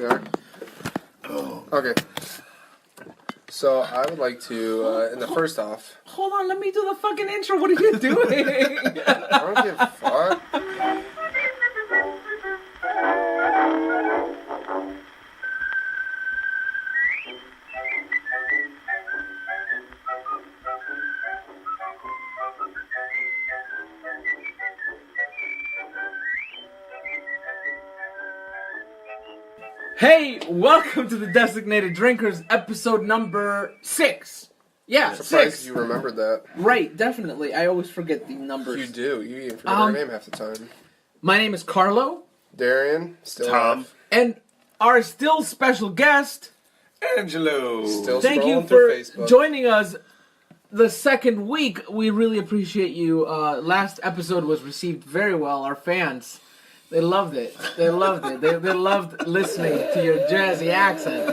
We are? Okay. So, I would like to, in the first off... Hold on, let me do the fucking intro. What are you doing? I don't give a fuck. Hey, welcome to the Designated Drinkers, episode number 6. Yeah, I'm surprised 6. you remembered that. Right, definitely. I always forget the numbers. You do. You even forget our name half the time. My name is Carlo. Darian. Still Tom. alive. And our still special guest, Angelo. Still thank you scrolling through for Facebook. joining us the second week. We really appreciate you. Last episode was received very well. Our fans, they loved it. They loved it. They loved listening to your jazzy accent.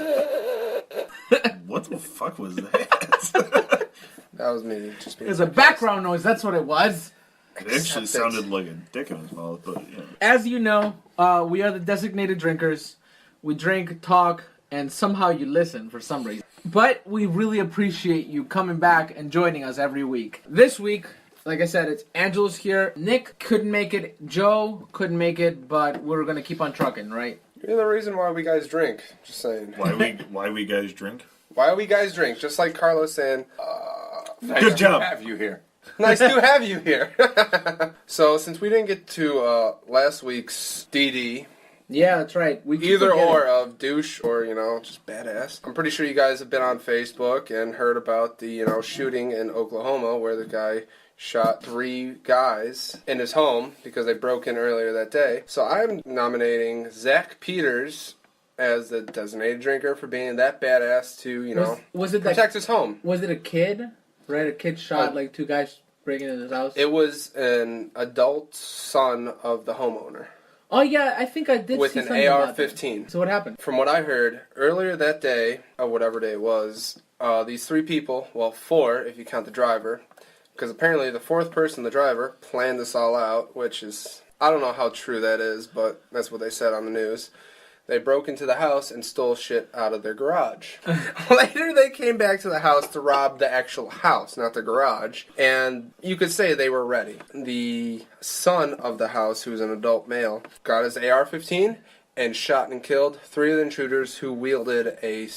What the fuck was that? That was me. Just being It was a background noise. That's what it was. It actually sounded like a dick in his mouth, but yeah. As you know, we are the Designated Drinkers. We drink, talk, and somehow you listen for some reason. But we really appreciate you coming back and joining us every week. This week, like I said, it's Angelo's here. Nick couldn't make it. Joe couldn't make it, but we're going to keep on trucking, right? You're the reason why we guys drink. Just saying. Why we guys drink? Why we guys drink? Just like Carlos saying, Good job. Have you here? nice to have you here. So, since we didn't get to last week's DD, Yeah, that's right. We keep either forgetting. or of douche or, just badass. I'm pretty sure you guys have been on Facebook and heard about the, shooting in Oklahoma where the guy shot 3 guys in his home because they broke in earlier that day. So I'm nominating Zach Peters as the designated drinker for being that badass to, Was it protect his home. Was it a kid? Right, a kid shot like 2 guys breaking in his house? It was an adult son of the homeowner. Oh yeah, I think I did With see an something about AR-15. that. So what happened? From what I heard, earlier that day, or whatever day it was, these 3 people, well 4 if you count the driver, because apparently the 4th person, the driver, planned this all out, which is, I don't know how true that is, but that's what they said on the news. They broke into the house and stole shit out of their garage. Later they came back to the house to rob the actual house, not the garage, and you could say they were ready. The son of the house, who's an adult male, got his AR-15 and shot and killed 3 of the intruders who wielded a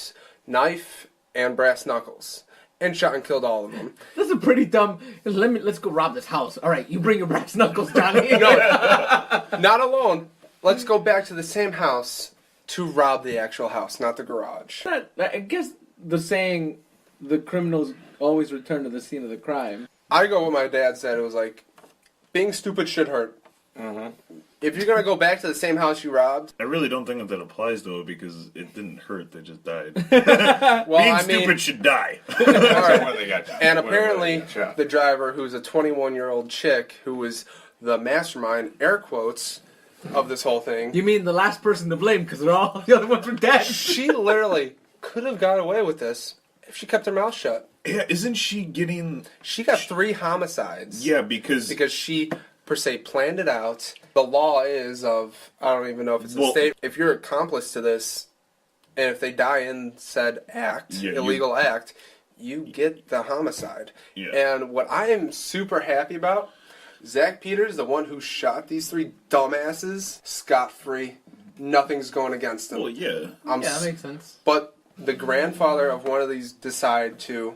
knife and brass knuckles. And shot and killed all of them. This is pretty dumb. Let's go rob this house. All right, you bring your brass knuckles, Johnny. Not alone. Let's go back to the same house to rob the actual house, not the garage. I guess the saying, the criminals always return to the scene of the crime. I go what my dad said. It was like, being stupid should hurt. Mm-hmm. If you're going to go back to the same house you robbed... I really don't think that applies, though, because it didn't hurt. They just died. Well, Being stupid should die. All right. Where they got shot. And Where apparently, they got shot. the driver, who's a 21-year-old chick, who was the mastermind, air quotes, of this whole thing... You mean the last person to blame because they're all the other ones were dead? She literally could have got away with this if she kept her mouth shut. Yeah, isn't she getting... She got 3 homicides. Yeah, because she, per se, planned it out. The law is of, I don't even know if it's a state, if you're accomplice to this, and if they die in said act, illegal act, you get the homicide. Yeah. And what I am super happy about, Zach Peters, the one who shot these 3 dumbasses, scot-free. Nothing's going against him. Well, yeah. Yeah, that makes sense. But the grandfather of one of these decided to,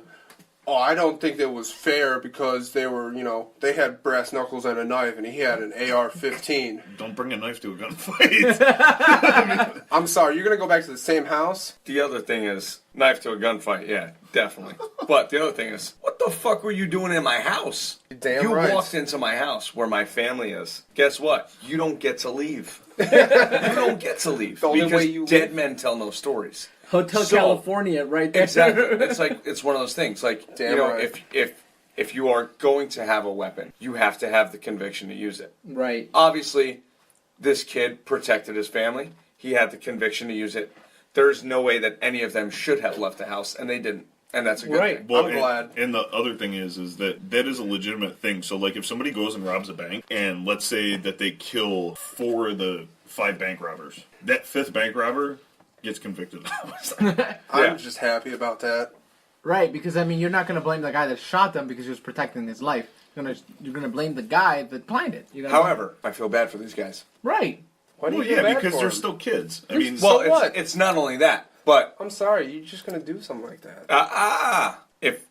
I don't think it was fair because they were, they had brass knuckles and a knife and he had an AR-15. Don't bring a knife to a gunfight. I'm sorry, you're going to go back to the same house? The other thing is, knife to a gunfight, yeah, definitely. But the other thing is, what the fuck were you doing in my house? Damn you right. walked into my house where my family is. Guess what? You don't get to leave. You don't get to leave. The only because way you dead leave. men tell no stories. Hotel So- California, right there. Exactly. It's one of those things. Like, Damn right. if you are going to have a weapon, you have to have the conviction to use it. Right. Obviously, this kid protected his family. He had the conviction to use it. There's no way that any of them should have left the house, and they didn't. And that's a good Right. thing. Well, I'm glad. And the other thing is that is a legitimate thing. So, like, if somebody goes and robs a bank, and let's say that they kill 4 of the 5 bank robbers, that 5th bank robber gets convicted. I'm just happy about that. Right, because I mean, you're not gonna blame the guy that shot them because he was protecting his life. You're gonna blame the guy that planned it. However, I feel bad for these guys. Right. Why do you Well, feel yeah, bad because for they're him? still kids. I mean, So Well, what? it's not only that, but I'm sorry, you're just gonna do something like that.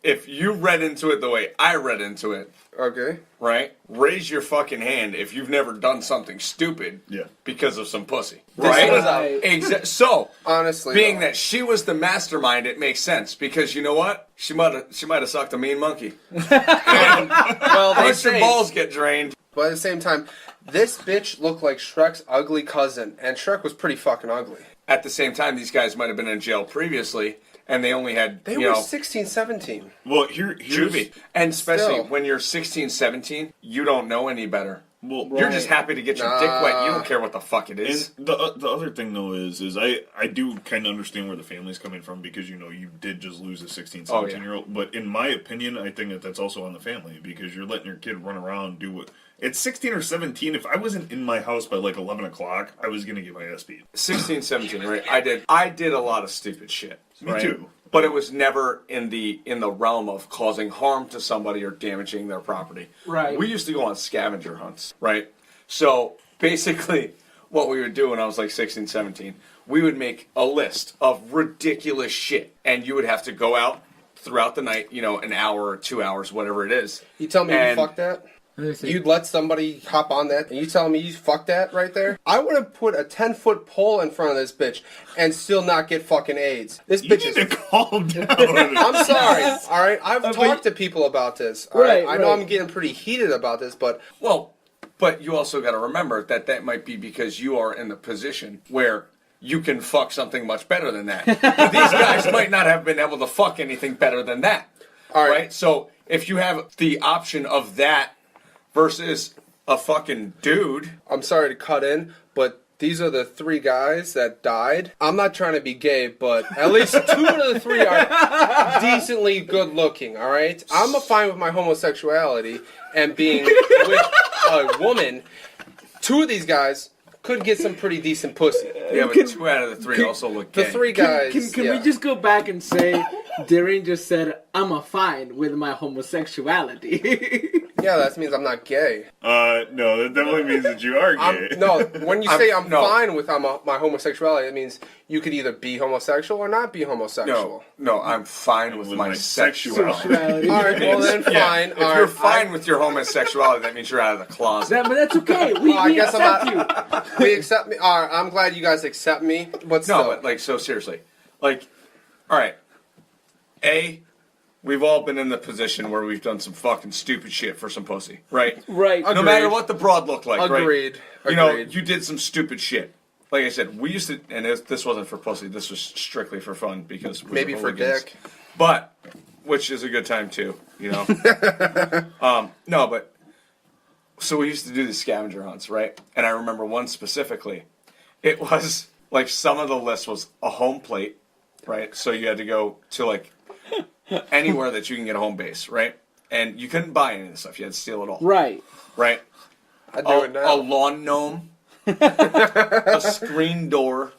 if you read into it the way I read into it, Okay. right? Raise your fucking hand if you've never done something stupid Yeah. because of some pussy. This Right? was So, Honestly, being though. that she was the mastermind, it makes sense because you know what? She might have sucked a mean monkey. Well, they Let your say, balls get drained. but at the same time, this bitch looked like Shrek's ugly cousin, and Shrek was pretty fucking ugly. At the same time, these guys might have been in jail previously, and they only had They you were know 16, 17. well, here's juvie. And especially Still. when you're 16, 17, you don't know any better. well, You're just happy to get your dick wet. You don't care what the fuck it is. And the other thing though is I do kind of understand where the family's coming from because you did just lose a 16, 17 year old. But in my opinion, I think that's also on the family because you're letting your kid run around do what. It's 16 or 17. If I wasn't in my house by like 11 o'clock, I was gonna get my ass beat. 16, 17, right? I did a lot of stupid shit. Me right? too. But it was never in the realm of causing harm to somebody or damaging their property. Right. We used to go on scavenger hunts, right? So basically, what we would do when I was like 16, 17, we would make a list of ridiculous shit, and you would have to go out throughout the night, an hour or 2 hours, whatever it is. You tell me you And- fucked that? Let me see. You'd let somebody hop on that, and you tell me you fucked that right there? I would have put a 10-foot pole in front of this bitch and still not get fucking AIDS. This You bitch need is... to calm down. I'm sorry, all right? I've talked to people about this, all right? Right, I know right. I'm getting pretty heated about this, but Well, but you also got to remember that might be because you are in the position where you can fuck something much better than that. But these guys might not have been able to fuck anything better than that. All right. So if you have the option of that versus a fucking dude, I'm sorry to cut in, but these are the three guys that died. I'm not trying to be gay, but at least 2 of the 3 are decently good looking, all right? I'm fine with my homosexuality and being with a woman. 2 of these guys could get some pretty decent pussy. yeah, but 2 out of the 3 also look gay. The 3 guys. Can yeah. we just go back and say, Darren just said, I'm a fine with my homosexuality. Yeah, that means I'm not gay. No, that definitely means that you are gay. No, when you say I'm no. fine with my homosexuality, it means you could either be homosexual or not be homosexual. No, I'm fine with my sexuality. All right, well then, Yeah, fine. if all you're right, fine with your homosexuality, that means you're out of the closet. But that's okay. We I guess I'm accept not. you. We accept me. All right, I'm glad you guys accept me, but still. No, but so seriously, all right. We've all been in the position where we've done some fucking stupid shit for some pussy, right? Right. No Agreed. matter what the broad looked like, Agreed. right? Agreed. You did some stupid shit. Like I said, we used to, and this wasn't for pussy. This was strictly for fun because we Maybe were for hooligans. dick. But which is a good time too, No, but so we used to do these scavenger hunts, right? And I remember one specifically. It was like some of the list was a home plate, right? So you had to go to anywhere that you can get a home base, right? And you couldn't buy any of this stuff. You had to steal it all, Right. right? I do it A now. lawn gnome, a screen door.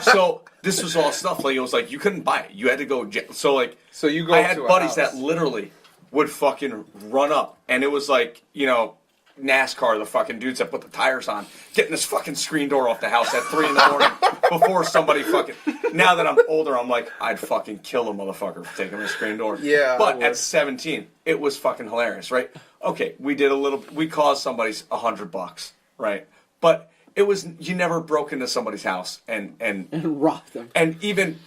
So this was all stuff it was like you couldn't buy it. You had to go. So So you go I had to a buddies house. that literally would fucking run up, and it was like NASCAR, the fucking dudes that put the tires on, getting this fucking screen door off the house at 3 in the morning before somebody fucking. Now that I'm older, I'm like, I'd fucking kill a motherfucker for taking my screen door. Yeah, I But would. at 17, it was fucking hilarious, right? Okay, we caused somebody's $100, right? But it was, you never broke into somebody's house and Rock them. and even,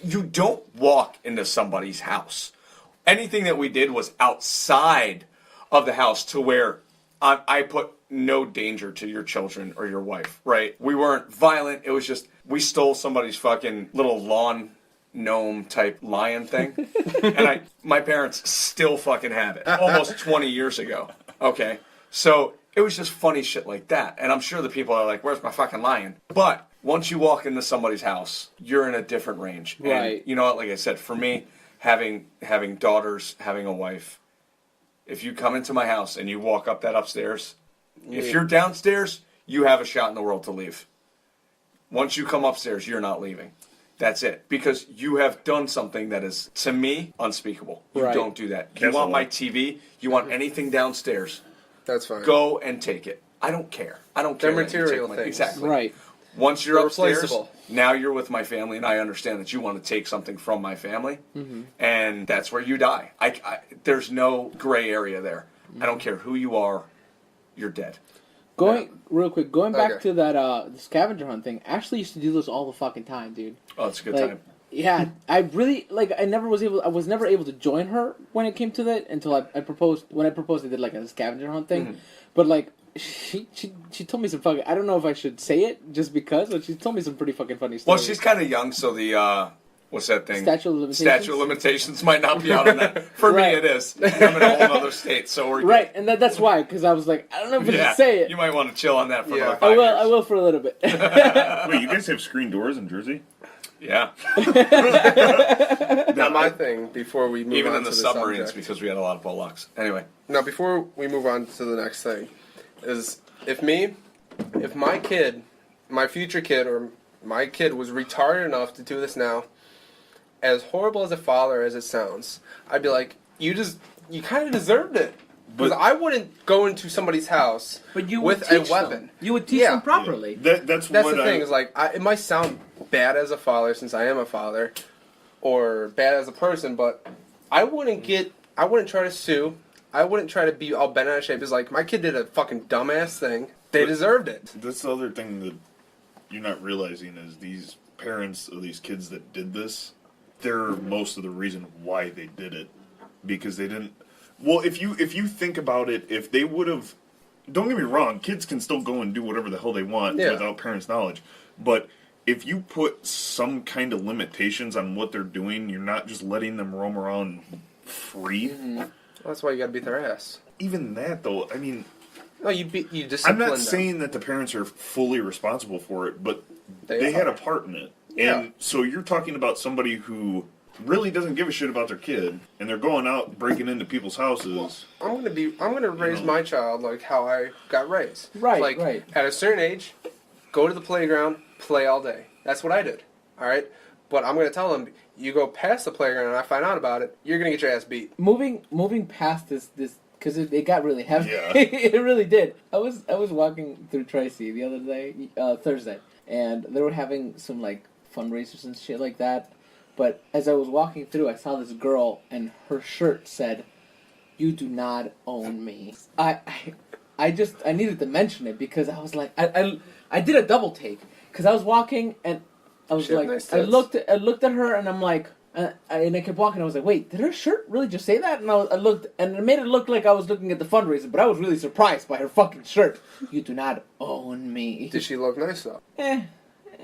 you don't walk into somebody's house. Anything that we did was outside of the house to where I put no danger to your children or your wife, right? We weren't violent. It was just, we stole somebody's fucking little lawn gnome type lion thing. And my parents still fucking have it. Almost 20 years ago. Okay. So it was just funny shit like that. And I'm sure the people are like, where's my fucking lion? But once you walk into somebody's house, you're in a different range. Right. And you know what? Like I said, for me, having daughters, having a wife, if you come into my house and you walk up that upstairs, if you're downstairs, you have a shot in the world to leave. Once you come upstairs, you're not leaving. That's it. Because you have done something that is, to me, unspeakable. You Right. don't do that. You want my TV, you want anything downstairs, That's fine. go and take it. I don't care. I don't care. They're that you material take things. Exactly. Right. Once you're They're upstairs, replaceable. now you're with my family, and I understand that you want to take something from my family, and that's where you die. There's no gray area there. I don't care who you are, you're dead. Real quick, going back Okay. to that the scavenger hunt thing. Ashley used to do this all the fucking time, dude. Oh, it's a good Like, time. yeah, I really I was never able to join her when it came to that until I proposed. When I proposed, I did like a scavenger hunt thing, but like she told me some fucking. I don't know if I should say it just because, but she told me some pretty fucking funny Well, stories. she's kind of young, so the what's that thing? Statute of limitations? Statute of limitations might not be out on that. For Right. me, it is. I'm in a whole other state, so we're good. Right, and that's why, because I was like, I don't know if I Yeah, should say it. you might want to chill on that for Yeah. another I 5 will. years. I will for a little bit. Wait, you guys have screen doors in Jersey? Yeah, Now, my thing before we move even on in the to submarines subject. because we had a lot of bullocks. Anyway, Now, before we move on to the next thing, is if my kid, my future kid, or my kid was retarded enough to do this now, as horrible as a father as it sounds, I'd be like, you kind of deserved it. Because But- I wouldn't go into somebody's house But you would with a teach weapon. them. You would teach Yeah. them properly. That's That's what the thing, is like, it might sound bad as a father since I am a father, or bad as a person, but I wouldn't try to sue. I wouldn't try to be all bent out of shape. It's like, my kid did a fucking dumbass thing. They But- deserved it. That's the other thing that you're not realizing is these parents of these kids that did this, they're most of the reason why they did it. Because they didn't... Well, if you think about it, if they would have... Don't get me wrong, kids can still go and do whatever the hell they want Yeah. without parents' knowledge. But if you put some kind of limitations on what they're doing, you're not just letting them roam around free. That's why you gotta beat their ass. Even that, though, I mean... No, you discipline I'm not them. saying that the parents are fully responsible for it, but They they had are. a part in it. Yeah. And so you're talking about somebody who really doesn't give a shit about their kid, and they're going out breaking into people's houses. I'm gonna raise know. my child like how I got raised. Right, Like, right. at a certain age, go to the playground, play all day. That's what I did. Alright? But I'm gonna tell them, you go past the playground and I find out about it, you're gonna get your ass beat. Moving past this because it got really heavy. Yeah. It really did. I was walking through Tracy the other day, Thursday, and they were having some like fundraisers and shit like that. But as I was walking through, I saw this girl, and her shirt said, "You do not own me." I needed to mention it because I was like, I did a double take because I was walking and I was She had like, nice I tits. looked at her and I'm like, and I kept walking. I was like, wait, did her shirt really just say that? And I looked, and it made it look like I was looking at the fundraiser, but I was really surprised by her fucking shirt. You do not own me. Did she look nice though? Eh.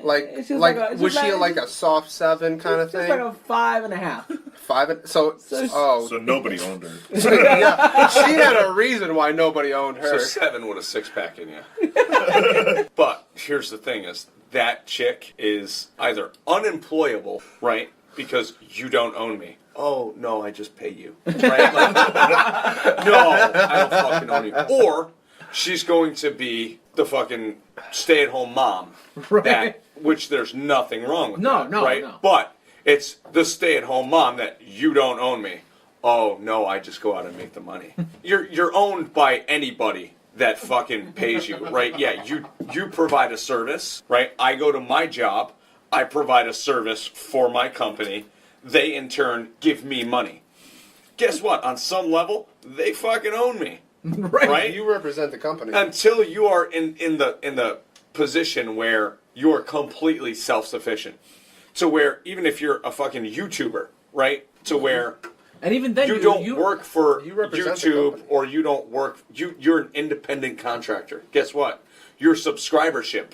Like, It's just like, like a- it's was just she like- like a soft 7 kind of Just thing? like a 5.5. 5? So So nobody owned her. yeah, she had a reason why nobody owned so her. 7 with a 6-pack in you. But here's the thing: is that chick is either unemployable, right? Because you don't own me. Oh no, I just pay you. Right? Like, no, I don't fucking own you. Or she's going to be the fucking stay-at-home mom. Right. Which there's nothing wrong with. No, that, no, right? no. But it's the stay-at-home mom that you don't own me. Oh no, I just go out and make the money. You're owned by anybody that fucking pays you, right? Yeah, you provide a service, right? I go to my job, I provide a service for my company. They in turn give me money. Guess what? On some level, they fucking own me. Right? You represent the company. Until you are in the position where you are completely self-sufficient. To where even if you're a fucking YouTuber, right? To where And even then, you don't work for you represent the YouTube company. or you don't work. You're an independent contractor. Guess what? Your subscribership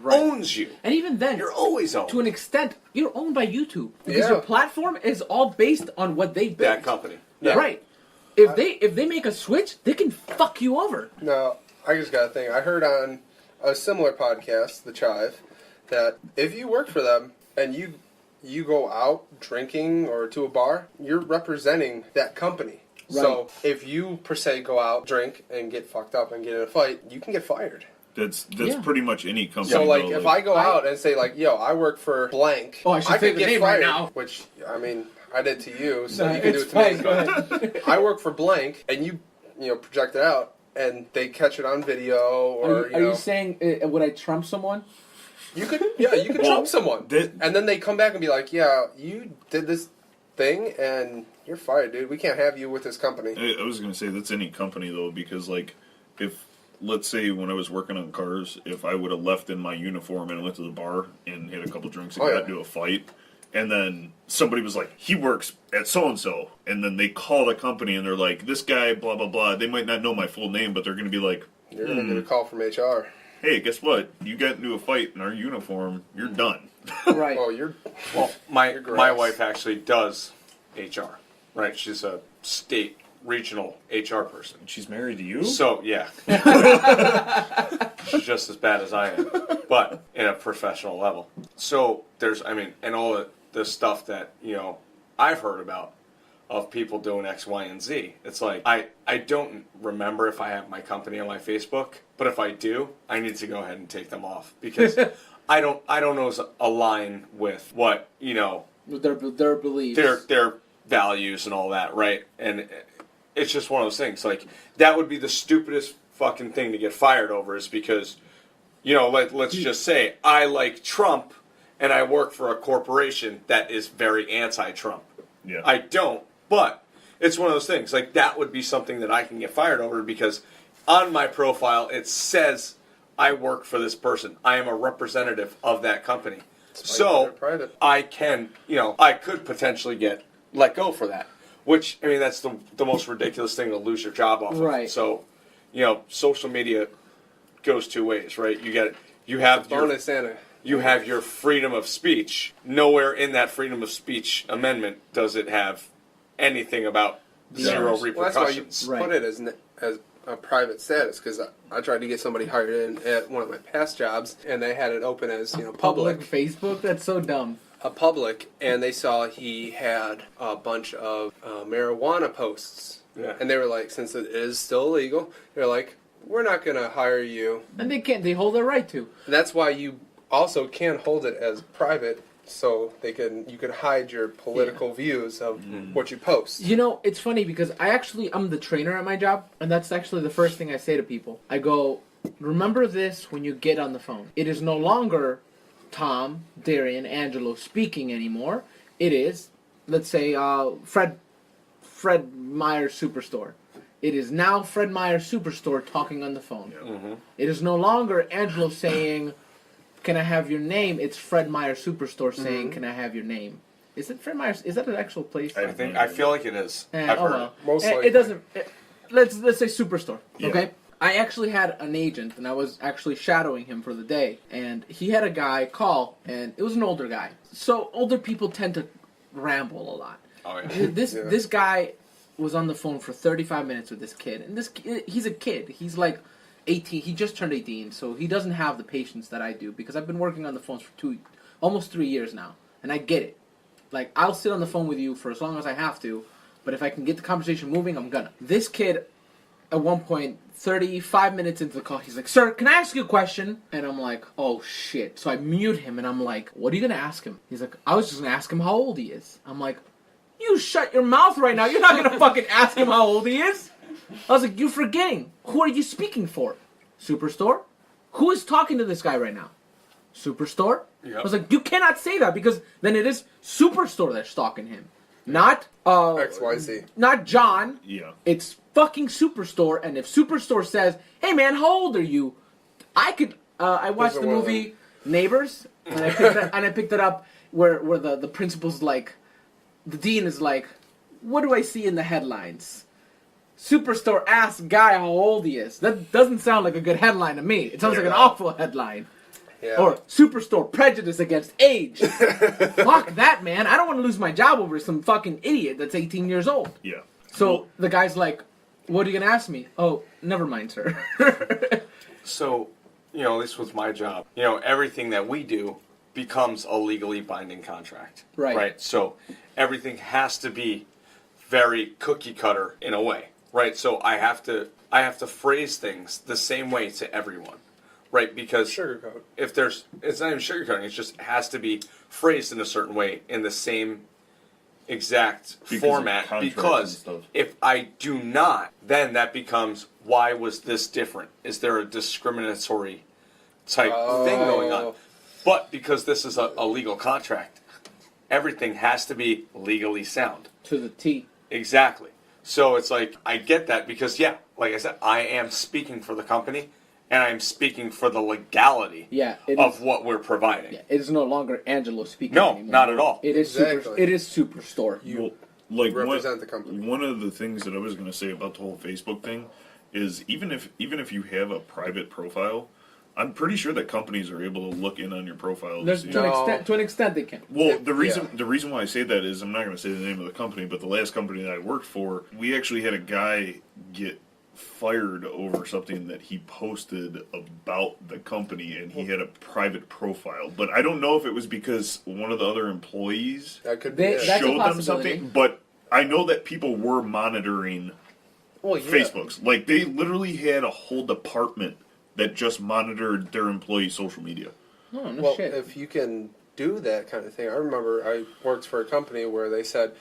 owns you. And even then, You're always owned. to an extent, you're owned by YouTube because Yeah. your platform is all based on what they built. that company. Yeah. Right. If they make a switch, they can fuck you over. Now, I just got a thing. I heard on a similar podcast, The Chive, that if you work for them and you go out drinking or to a bar, you're representing that company. Right. So if you, per se, go out, drink, and get fucked up and get in a fight, you can get fired. That's Yeah. pretty much any company. So, like, though, if I go out and say, like, yo, I work for blank, Oh, I should say could the get name fired, right now. which, I mean, I did to you, so No, you can do it's it to me. fine, go ahead. I work for blank, and you project it out, and they catch it on video, or, Are you saying would I trump someone? you could trump someone. And then they come back and be like, yeah, you did this thing, and you're fired, dude. We can't have you with this company. I was going to say that's any company, though, because, like, if, let's say when I was working on cars, if I would have left in my uniform and went to the bar and had a couple drinks and got into a fight, and then somebody was like, he works at so-and-so, and then they call the company and they're like, this guy, blah, blah, blah. They might not know my full name, but they're going to be like, You're going to get a call from HR. hey, guess what? You got into a fight in our uniform, you're done. Right. Well, my wife actually does HR, right? She's a state regional HR person. She's married to you? So, yeah. She's just as bad as I am, but in a professional level. So, and all the stuff that, I've heard about of people doing X, Y, and Z. It's like, I don't remember if I have my company on my Facebook, but if I do, I need to go ahead and take them off because I don't know align with what, Their beliefs. their values and all that, right? And it's just one of those things. Like, that would be the stupidest fucking thing to get fired over is because, let's just say I like Trump and I work for a corporation that is very anti-Trump. Yeah. I don't, but it's one of those things. Like, that would be something that I can get fired over because on my profile it says I work for this person. I am a representative of that company. So I can, I could potentially get let go for that. Which, I mean, that's the most ridiculous thing to lose your job off of. Right. So, social media goes two ways, right? You have your freedom of speech. Nowhere in that freedom of speech amendment does it have anything about zero repercussions. Well, that's why you put it as a private status, because I tried to get somebody hired in at one of my past jobs, and they had it open as public Facebook. That's so dumb. A public, and they saw he had a bunch of marijuana posts, and they were like, since it is still illegal, they're like, we're not going to hire you. And they can't. They hold their right to. And that's why you also can hold it as private, so you can hide your political views of what you post. It's funny because I'm the trainer at my job, and that's actually the first thing I say to people. I go, remember this when you get on the phone. It is no longer Tom, Darian, Angelo speaking anymore. It is, let's say, Fred Meyer Superstore. It is now Fred Meyer Superstore talking on the phone. Yeah. Mm-hmm. It is no longer Angelo saying, can I have your name? It's Fred Meyer Superstore saying, can I have your name? Is it Fred Meyer? Is that an actual place? I feel like it is. I've heard it. Most likely. It doesn't. Let's say Superstore. Yeah. Okay. I actually had an agent, and I was actually shadowing him for the day, and he had a guy call, and it was an older guy. So older people tend to ramble a lot. Oh, yeah. This guy was on the phone for 35 minutes with this kid, and he's a kid. He's like 18. He just turned 18, so he doesn't have the patience that I do because I've been working on the phones for almost 3 years now, and I get it. Like, I'll sit on the phone with you for as long as I have to, but if I can get the conversation moving, I'm gonna. This kid, at one point, 35 minutes into the call, he's like, sir, can I ask you a question? And I'm like, oh shit. So I mute him, and I'm like, what are you gonna ask him? He's like, I was just gonna ask him how old he is. I'm like, you shut your mouth right now. You're not gonna fucking ask him how old he is. I was like, you're forgetting. Who are you speaking for? Superstore? Who is talking to this guy right now? Superstore? Yep. I was like, you cannot say that because then it is Superstore that's stalking him. Not XYZ. Not John. Yeah. It's fucking Superstore, and if Superstore says, hey man, how old are you? I watched the movie Neighbors, and I picked it up where the principal's like, the dean is like, what do I see in the headlines? Superstore asks guy how old he is. That doesn't sound like a good headline to me. It sounds like an awful headline. Yeah. Or Superstore prejudice against age. Fuck that, man. I don't want to lose my job over some fucking idiot that's 18 years old. Yeah. So the guy's like, what are you going to ask me? Oh, never mind, sir. So, at least with my job, everything that we do becomes a legally binding contract. Right. Right? So everything has to be very cookie cutter in a way. Right? So I have to phrase things the same way to everyone. right? Because Sugarcoat. if it's not even sugarcoating, it just has to be phrased in a certain way in the same exact Because of format. contracts Because and stuff. if I do not, then that becomes, why was this different? Is there a discriminatory type thing going on? But because this is a legal contract, everything has to be legally sound. To the T. Exactly. So it's like, I get that because, yeah, like I said, I am speaking for the company, and I'm speaking for the legality of what we're providing. Yeah, it is no longer Angelo speaking No, anymore. not at all. It is Exactly. it is Superstore. You Like represent the company. One of the things that I was going to say about the whole Facebook thing is even if you have a private profile, I'm pretty sure that companies are able to look in on your profile. There's, To see. to an extent they can. Well, the reason why I say that is I'm not going to say the name of the company, but the last company that I worked for, we actually had a guy get fired over something that he posted about the company, and he had a private profile. But I don't know if it was because one of the other employees That could They- be that's a showed them possibility. something. But I know that people were monitoring Facebook's. Like they literally had a whole department that just monitored their employees' social media. Oh, no Well, shit. if you can do that kind of thing, I remember I worked for a company where they said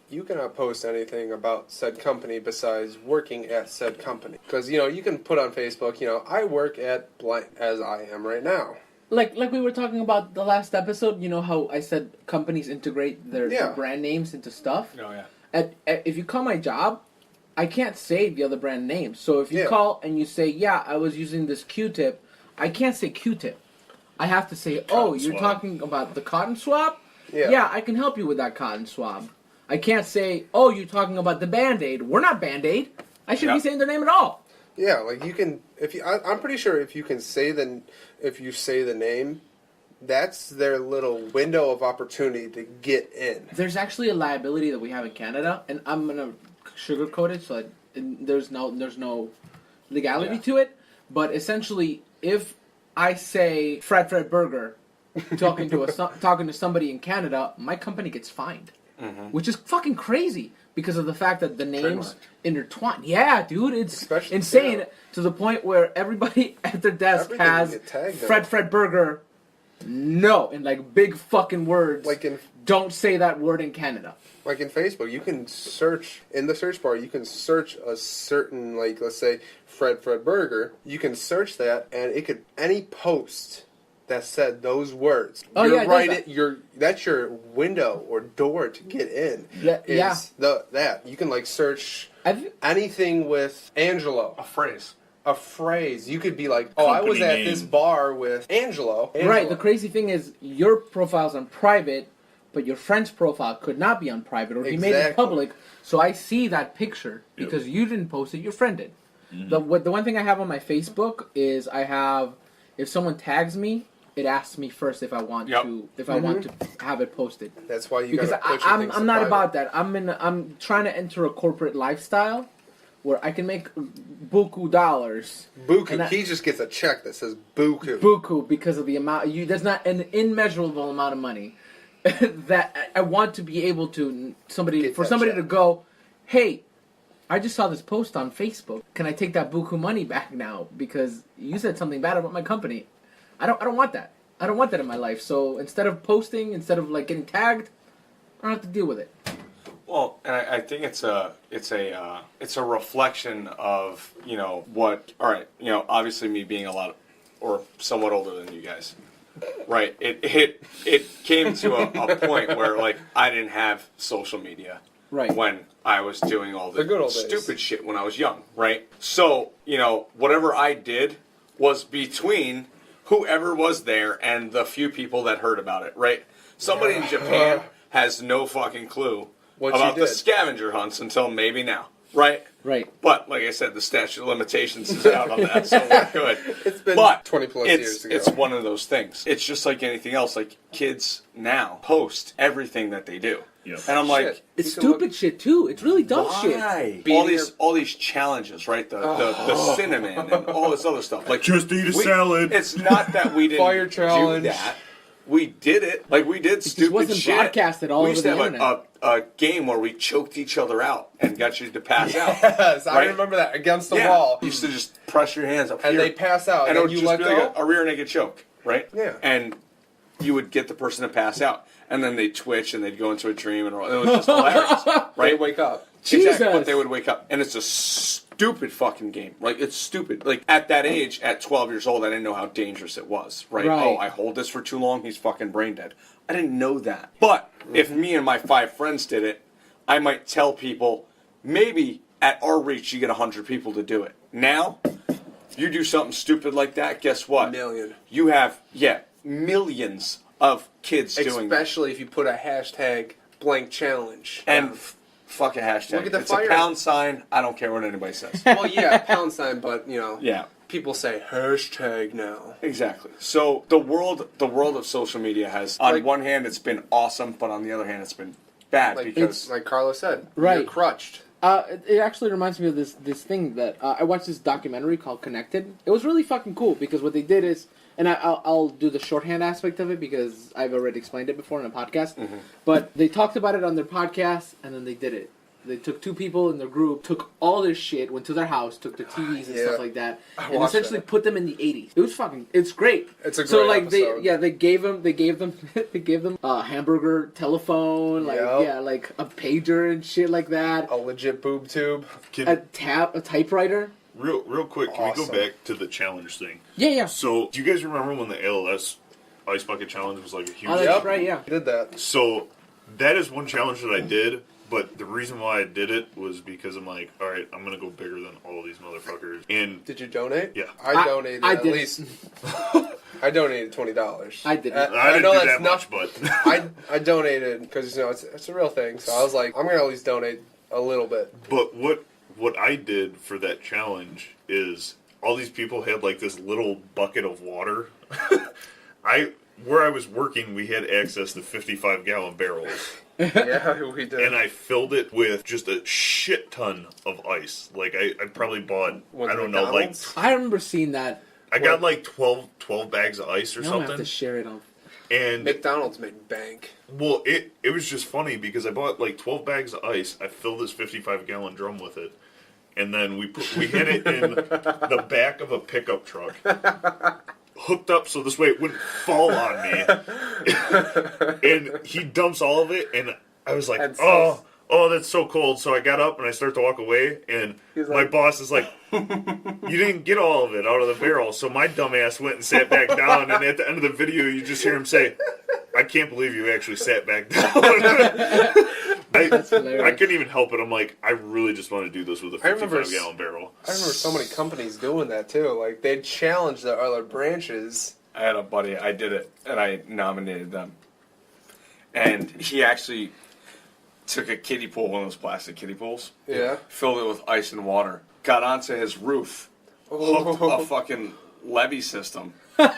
you cannot post anything about said company besides working at said company. Because, you can put on Facebook, I work at blank as I am right now. Like we were talking about the last episode, you know how I said companies integrate their brand names into stuff? Oh, yeah. If you call my job, I can't say the other brand names. So if you call and you say, yeah, I was using this Q-tip, I can't say Q-tip. I have to say, you're swab. talking about the cotton swab? Yeah. I can help you with that cotton swab. I can't say, you're talking about the Band-Aid. We're not Band-Aid. I shouldn't be saying their name at all. Yeah, like you can, I'm pretty sure if you say the name, that's their little window of opportunity to get in. There's actually a liability that we have in Canada, and I'm gonna sugarcoat it so there's no legality to it. But essentially, if I say Fred Burger talking to somebody in Canada, my company gets fined, which is fucking crazy because of the fact that the names intertwine. Yeah, dude, it's Especially, insane to the point where everybody at their desk Everything has will get tagged Fred Burger. No, in like big fucking words. Like in Don't say that word in Canada. Like in Facebook, you can search, in the search bar, you can search a certain, like, let's say, Fred Burger. You can search that, and it could, any post that said those words, that's your window or door to get in. That. You can, like, search anything with Angelo. A phrase. You could be like, I was at this bar with Angelo. Right, the crazy thing is, your profile's on private, but your friend's profile could not be on private, or he made it public, so I see that picture, because you didn't post it, your friend did. Mm-hmm. The one thing I have on my Facebook is if someone tags me, it asks me first if I want to have it posted. That's why because I'm not about that. I'm trying to enter a corporate lifestyle where I can make buku dollars. Buku. He just gets a check that says buku. Buku because of the amount. There's not an immeasurable amount of money that I want to be able to somebody to go, hey, I just saw this post on Facebook. Can I take that buku money back now because you said something bad about my company? I don't want that. I don't want that in my life. So instead of posting, instead of like getting tagged, I don't have to deal with it. Well, and I think it's a reflection of what. All right, obviously me being or somewhat older than you guys, right? It came to a point where like I didn't have social media, right? When I was doing all the good old stupid days. Shit when I was young, right? So whatever I did was between whoever was there and the few people that heard about it, right? Somebody in Japan has no fucking clue about the scavenger hunts until maybe now, right? Right. But like I said, the statute of limitations is out on that, so we're good. It's been 20 plus years ago. It's one of those things. It's just like anything else. Like kids now post everything that they do, and I'm like, it's stupid shit too. It's really dumb shit. All these challenges, right? The cinnamon and all this other stuff. Like just eat a salad. It's not that we didn't Fire challenge. do that. we did it. Like, we did stupid wasn't shit. broadcasted all we over used the to have internet. a game where we choked each other out and got you to pass out. Yes, I Right? remember that against the Yeah. wall. You used to just press your hands up And here. they pass out, and and it then would you just let be go. like a rear naked choke, right? Yeah. And you would get the person to pass out, and then they'd twitch and they'd go into a dream, and it was just hilarious, They right? wake up. Jesus. Exactly, but they would wake up, and it's a stupid fucking game. Like, it's stupid. Like, at that age, at 12 years old, I didn't know how dangerous it was, right? Right. Oh, I hold this for too long, he's fucking brain dead. I didn't know that. But if me and my 5 friends did it, I might tell people, maybe at our reach, you get 100 people to do it. Now, you do something stupid like that, guess what? Million. You have, millions of kids doing that. Especially if you put a hashtag blank challenge. And fuck a hashtag. Look at the it's fire. a pound sign. I don't care what anybody says. Well, yeah, pound sign, but, you know. Yeah. People say hashtag now. Exactly. So the world of social media has, on one hand, it's been awesome, but on the other hand, it's been bad Like, because like Carlos said, Right. you're crutched. It actually reminds me of this thing that I watched this documentary called Connected. It was really fucking cool because what they did is, and I'll do the shorthand aspect of it because I've already explained it before in a podcast. Mm-hmm. But they talked about it on their podcast, and then they did it. They took 2 people in their group, took all their shit, went to their house, took their TVs and Yeah. stuff like that, I and watched essentially that. put them in the 80s. It was it's great. It's a so great like episode. they gave them a hamburger telephone, like Yep. like a pager and shit like that, A legit boob tube. a typewriter. Real quick, can we Awesome. go back to the challenge thing? Yeah. So, do you guys remember when the ALS Ice Bucket Challenge was like a huge Oh, that's deal? Yep. right, yeah. Did that. So, that is one challenge that I did, but the reason why I did it was because I'm like, alright, I'm gonna go bigger than all these motherfuckers. And Did you donate? Yeah. I donated I at didn't. least. I donated $20. I didn't. I didn't know do that's that much, but I donated because, you know, it's a real thing. So I was like, I'm gonna at least donate a little bit. But what I did for that challenge is all these people had like this little bucket of water. Where I was working, we had access to 55-gallon barrels. Yeah, we did. And I filled it with just a shit ton of ice. Like, I probably bought, Went I to don't know, like, McDonald's? I remember seeing that. I got like 12 bags of ice or Now I have to something. share it on. And, McDonald's made bank. well, it was just funny because I bought like 12 bags of ice. I filled this 55-gallon drum with it. And then we hid it in the back of a pickup truck. Hooked up so this way it wouldn't fall on me. And he dumps all of it, and I was like, That's oh, that's so cold. So I got up and I started to walk away, and He's my like- boss is like, you didn't get all of it out of the barrel. So my dumbass went and sat back down, and at the end of the video, you just hear him say, I can't believe you actually sat back down. I couldn't even help it. I'm like, I really just want to do this with a I remember 55-gallon barrel. I remember so many companies doing that too. Like they'd challenge the other branches. I had a buddy, I did it, and I nominated them. And he actually took a kiddie pool, one of those plastic kiddie pools, Yeah. filled it with ice and water, got onto his roof, hooked a fucking levee system. And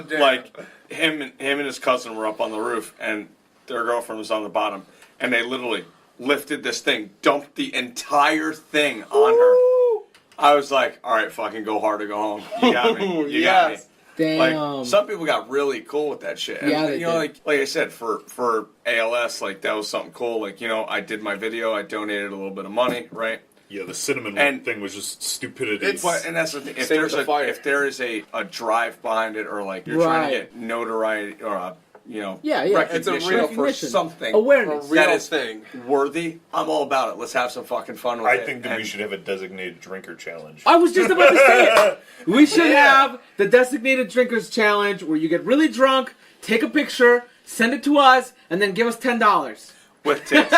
damn. like him and his cousin were up on the roof, and their girlfriend was on the bottom, and they literally lifted this thing, dumped the entire thing on her. I was like, all right, fucking go hard or go home. You got me. You got me. Yes. Damn. Like, some people got really cool with that shit. And, Yeah, they you know, did. like I said, for ALS, like, that was something cool. Like, you know, I did my video, I donated a little bit of money, right? Yeah, the cinnamon And- thing was just stupidity. And that's the thing. If Same there's with the fire. if there is a drive behind it, or like you're trying to Right. get notoriety or Yeah. It's a recognition real for recognition. something Awareness. A real that is thing. worthy, I'm all about it. Let's have some fucking fun with I it. think that we And- should have a designated drinker challenge. I was just about to say it. We should Yeah. have the designated drinkers challenge where you get really drunk, take a picture, send it to us, and then give us $10. with tips.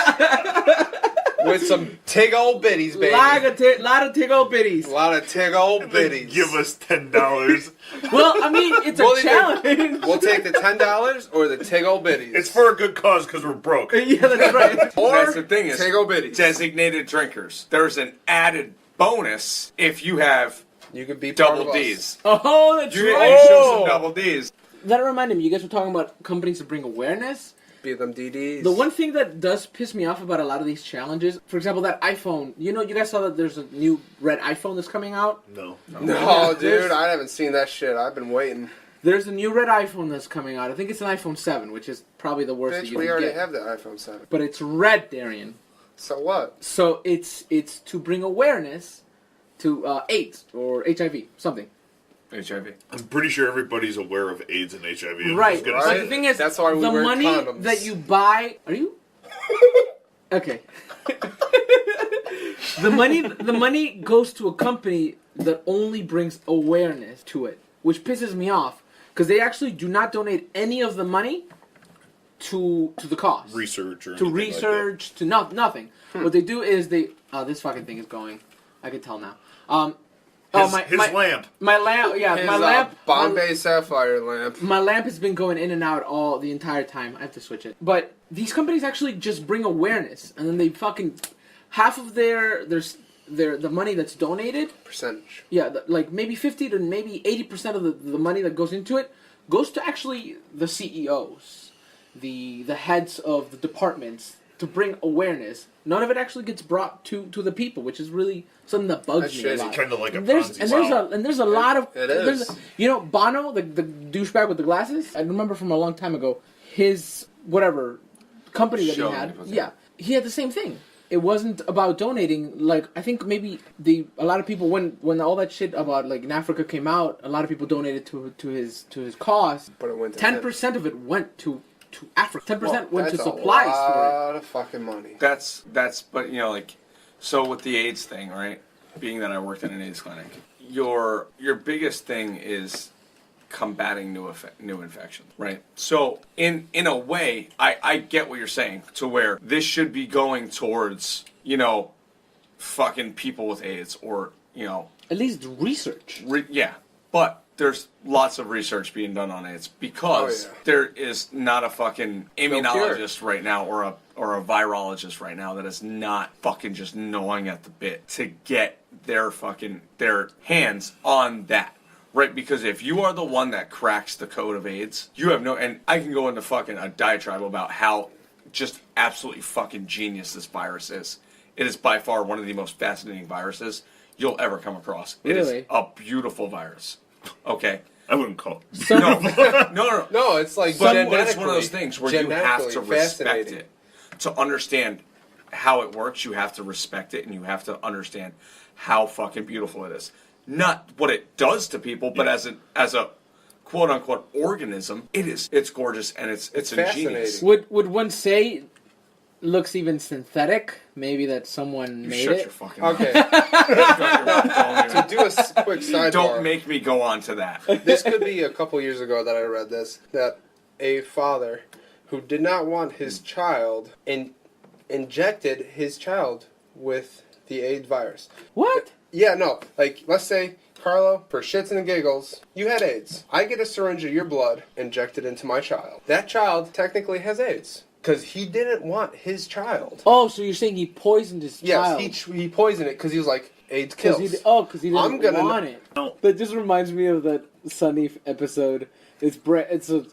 With some tig old biddies, baby. Lot of tig old bitties. A lot of tig old They biddies. give us $10. Well, I mean, it's a Well, they- challenge. We'll take the $10 or the tig old biddies. It's for a good cause because we're broke. Yeah, that's right. or That's the thing is, tig old biddies. designated drinkers. There's an added bonus if you have You could be part double of us. D's. Oh, that's You right. show some double D's. That reminded me, you guys were talking about companies to bring awareness. Be them DDs. The one thing that does piss me off about a lot of these challenges, for example, that iPhone, you guys saw that there's a new red iPhone that's coming out? No. No, dude, I haven't seen that shit. I've been waiting. There's a new red iPhone that's coming out. I think it's an iPhone 7, which is probably the worst that Bitch, you we can already get. have the iPhone 7. But it's red, Darian. So what? So it's to bring awareness to AIDS or HIV, something. HIV. I'm pretty sure everybody's aware of AIDS and HIV. I'm Right. just gonna Right. But say the thing that. is, That's why we the wear money condoms. that you buy. Are you? Okay. The money goes to a company that only brings awareness to it, which pisses me off because they actually do not donate any of the money to the cause. Research or To anything research, to nothing. What they do is they. Oh, this fucking thing is going. I can tell now. His lamp. My lamp. Yeah, His, my lamp. Bombay Sapphire lamp. My lamp has been going in and out all the entire time. I have to switch it. But these companies actually just bring awareness, and then they fucking half of the money that's donated. Percentage. Yeah, like maybe 50 to maybe 80% of the money that goes into it goes to actually the CEOs, the heads of the departments to bring awareness. None of it actually gets brought to the people, which is really something that bugs me a That's lot. Kind of like a There's Ponzi. a lot of It is. Bono, the douchebag with the glasses. I remember from a long time ago his whatever company that Show he had. he was in. Yeah, he had the same thing. It wasn't about donating. Like I think maybe a lot of people when all that shit about like in Africa came out, a lot of people donated to his cause. But it went to 10% of it went to Africa. 10% went to That's supplies a for it. lot of fucking money. That's but like, so with the AIDS thing, right? Being that I worked in an AIDS clinic, your biggest thing is combating new infections, right? So in a way, I get what you're saying to where this should be going towards fucking people with AIDS or At least research. yeah, but there's lots of research being done on AIDS because there is not a fucking immunologist right now or a virologist right now that is not fucking just gnawing at the bit to get their hands on that. Right, because if you are the one that cracks the code of AIDS, you have and I can go into fucking a diatribe about how just absolutely fucking genius this virus is. It is by far one of the most fascinating viruses you'll ever come across. It Really? is a beautiful virus. Okay. I wouldn't call it. So, No. No, it's like But genetically. it's one of those things where you have to respect fascinating. it. To understand how it works, you have to respect it, and you have to understand how fucking beautiful it is. Not what it does to people, but as a quote unquote organism, it's gorgeous and it's ingenious. fascinating. would one say looks even synthetic? Maybe that someone made Shut it. your fucking mouth. Okay, to do a quick sidebar. Don't make me go on to that. This could be a couple years ago that I read this, that a father who did not want his child injected his child with the AIDS virus. What? Yeah, no. Like, let's say, Carlo, for shits and giggles, you had AIDS. I get a syringe of your blood injected into my child. That child technically has AIDS. Because he didn't want his child. Oh, so you're saying he poisoned his child? Yes, he poisoned it because he was like, AIDS kills. Because he I'm didn't gonna want it. No. That just reminds me of that Sunny episode. It's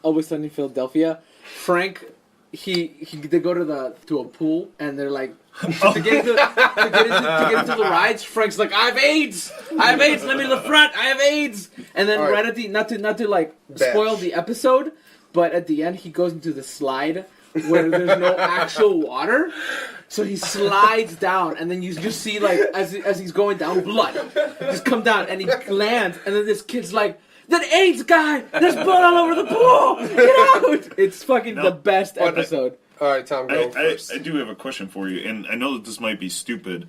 Always Sunny in Philadelphia. Frank, they go to a pool and they're like to get into the rides. Frank's like, I have AIDS. Let me to the front. I have AIDS. And then All right. right at the not to like spoil the episode, but at the end he goes into the slide where there's no actual water. So he slides down, and then you just see, like, as he's going down, blood just come down, and he lands, and then this kid's like, that AIDS guy! There's blood all over the pool! Get out! It's fucking the best episode. All right, Tom, go first. I do have a question for you, and I know that this might be stupid.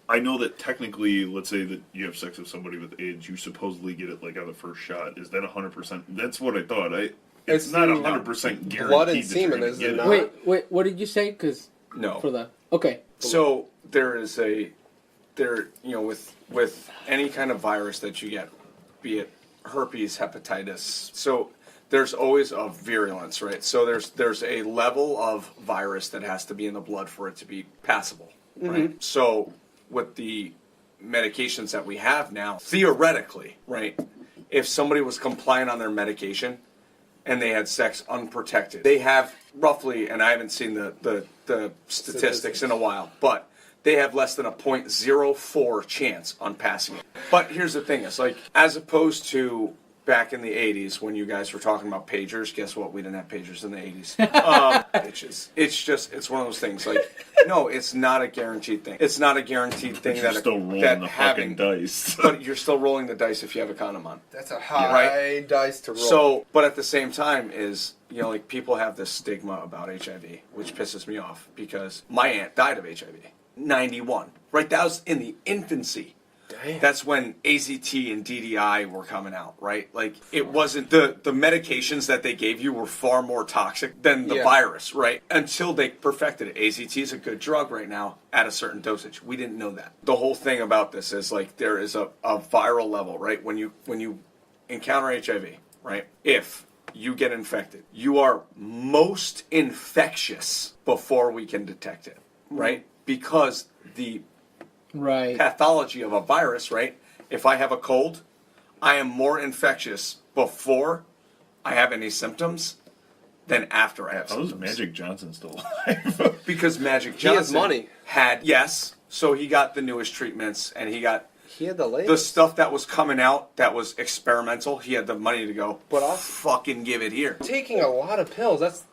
I know that technically, let's say that you have sex with somebody with AIDS, you supposedly get it, like, on the first shot. Is that 100%? That's what I thought. It's not 100% guaranteed. Blood and that semen, you're is gonna it get not? Wait, what did you say? Because No. Okay. So with any kind of virus that you get, be it herpes, hepatitis, so there's always a virulence, right? So there's a level of virus that has to be in the blood for it to be passable, right? So with the medications that we have now, theoretically, right, if somebody was compliant on their medication and they had sex unprotected, they have roughly, and I haven't seen the statistics in a while, but they have less than a 0.04 chance on passing it. But here's the thing, it's like, as opposed to back in the 80s when you guys were talking about pagers. Guess what? We didn't have pagers in the 80s. It's one of those things. Like, no, it's not a guaranteed thing. It's not a guaranteed thing You're that still rolling that the having fucking dice. but you're still rolling the dice if you have a condom on. That's a high dice to roll. So, but at the same time is, you know, like people have this stigma about HIV, which pisses me off because my aunt died of HIV. 91. Right? That was in the infancy. Damn. That's when AZT and DDI were coming out, right? Like, it wasn't, the medications that they gave you were far more toxic than the virus, right? Until they perfected it. AZT is a good drug right now at a certain dosage. We didn't know that. The whole thing about this is, like, there is a viral level, right? When you encounter HIV, right? If you get infected, you are most infectious before we can detect it, right? Because the pathology of a virus, right? If I have a cold, I am more infectious before I have any symptoms than after I have symptoms. How is Magic Johnson still alive? Because Magic Johnson has money. So he got the newest treatments, and he had the latest. the stuff that was coming out that was experimental. He had the money to go, But also, fucking give it here. taking a lot of pills, that's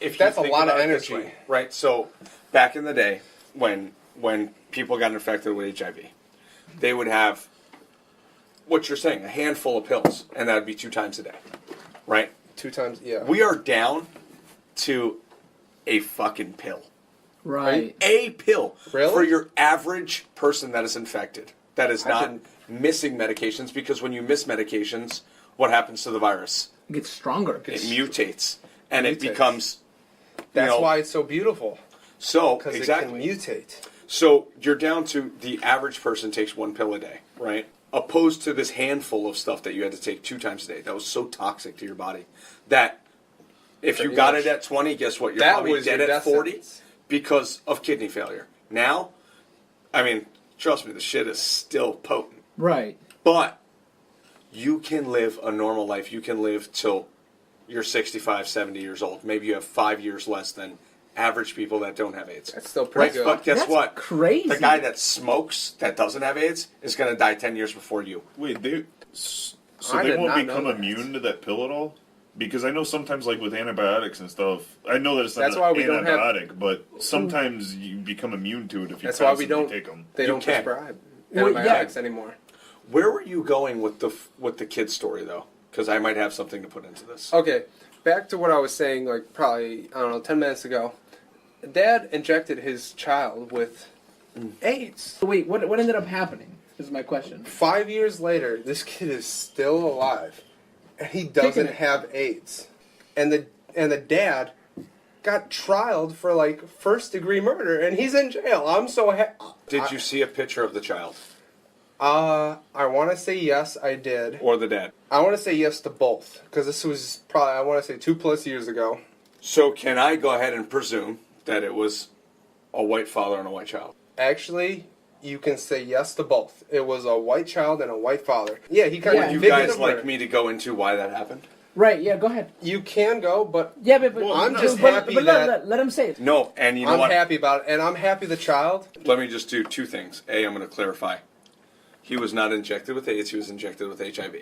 If you That's a think lot of about it this energy. way, right? So back in the day, when people got infected with HIV, they would have what you're saying, a handful of pills, and that would be 2 times a day, right? 2 times, yeah. We are down to a fucking pill. Right. A pill Really? for your average person that is infected, that is not didn't- missing medications, because when you miss medications, what happens to the virus? It gets stronger. It mutates, and it Mutates. becomes... That's why it's so beautiful. So, Because exactly. it can mutate. So you're down to the average person takes 1 pill a day, right? Opposed to this handful of stuff that you had to take 2 times a day. That was so toxic to your body that if you Pretty got much. it at 20, guess what? You're That probably was dead your at death 40 sentence. because of kidney failure. Now, I mean, trust me, the shit is still potent. Right. But you can live a normal life. You can live till you're 65, 70 years old. Maybe you have 5 years less than average people that don't have AIDS. That's still pretty Right, good. but guess That's what? crazy. The guy that smokes that doesn't have AIDS is going to die 10 years before you. Wait, so I they did won't not become know that. immune to that pill at all? Because I know sometimes, like with antibiotics and stuff, I know that it's not That's an why we don't have- antibiotic, but sometimes you become immune to it if you That's why we constantly don't. take them. They You don't can't. prescribe Well, yeah. antibiotics anymore. Where were you going with the kid story, though? Because I might have something to put into this. Okay, back to what I was saying. Like probably 10 minutes ago. Dad injected his child with AIDS. So wait, what ended up happening? Is my question. 5 years later, this kid is still alive, and he doesn't it. have AIDS. And the dad got trialed for like 1st-degree murder, and he's in jail. I'm so happy. Did you see a picture of the child I want to say yes, I did. or the dad? I want to say yes to both, because this was probably, I want to say 2+ years ago. So can I go ahead and presume that it was a white father and a white child? Actually, you can say yes to both. It was a white child and a white father. Yeah, he kind Yeah. of You convicted guys of like murder. me to go into why that happened? Right. Yeah. Go ahead. You can go, but Yeah, but I'm just but happy let, that- let him say it. No, and you know I'm what? happy about it. And I'm happy the child. Let me just do 2 things. A, I'm going to clarify. He was not injected with AIDS. He was injected with HIV.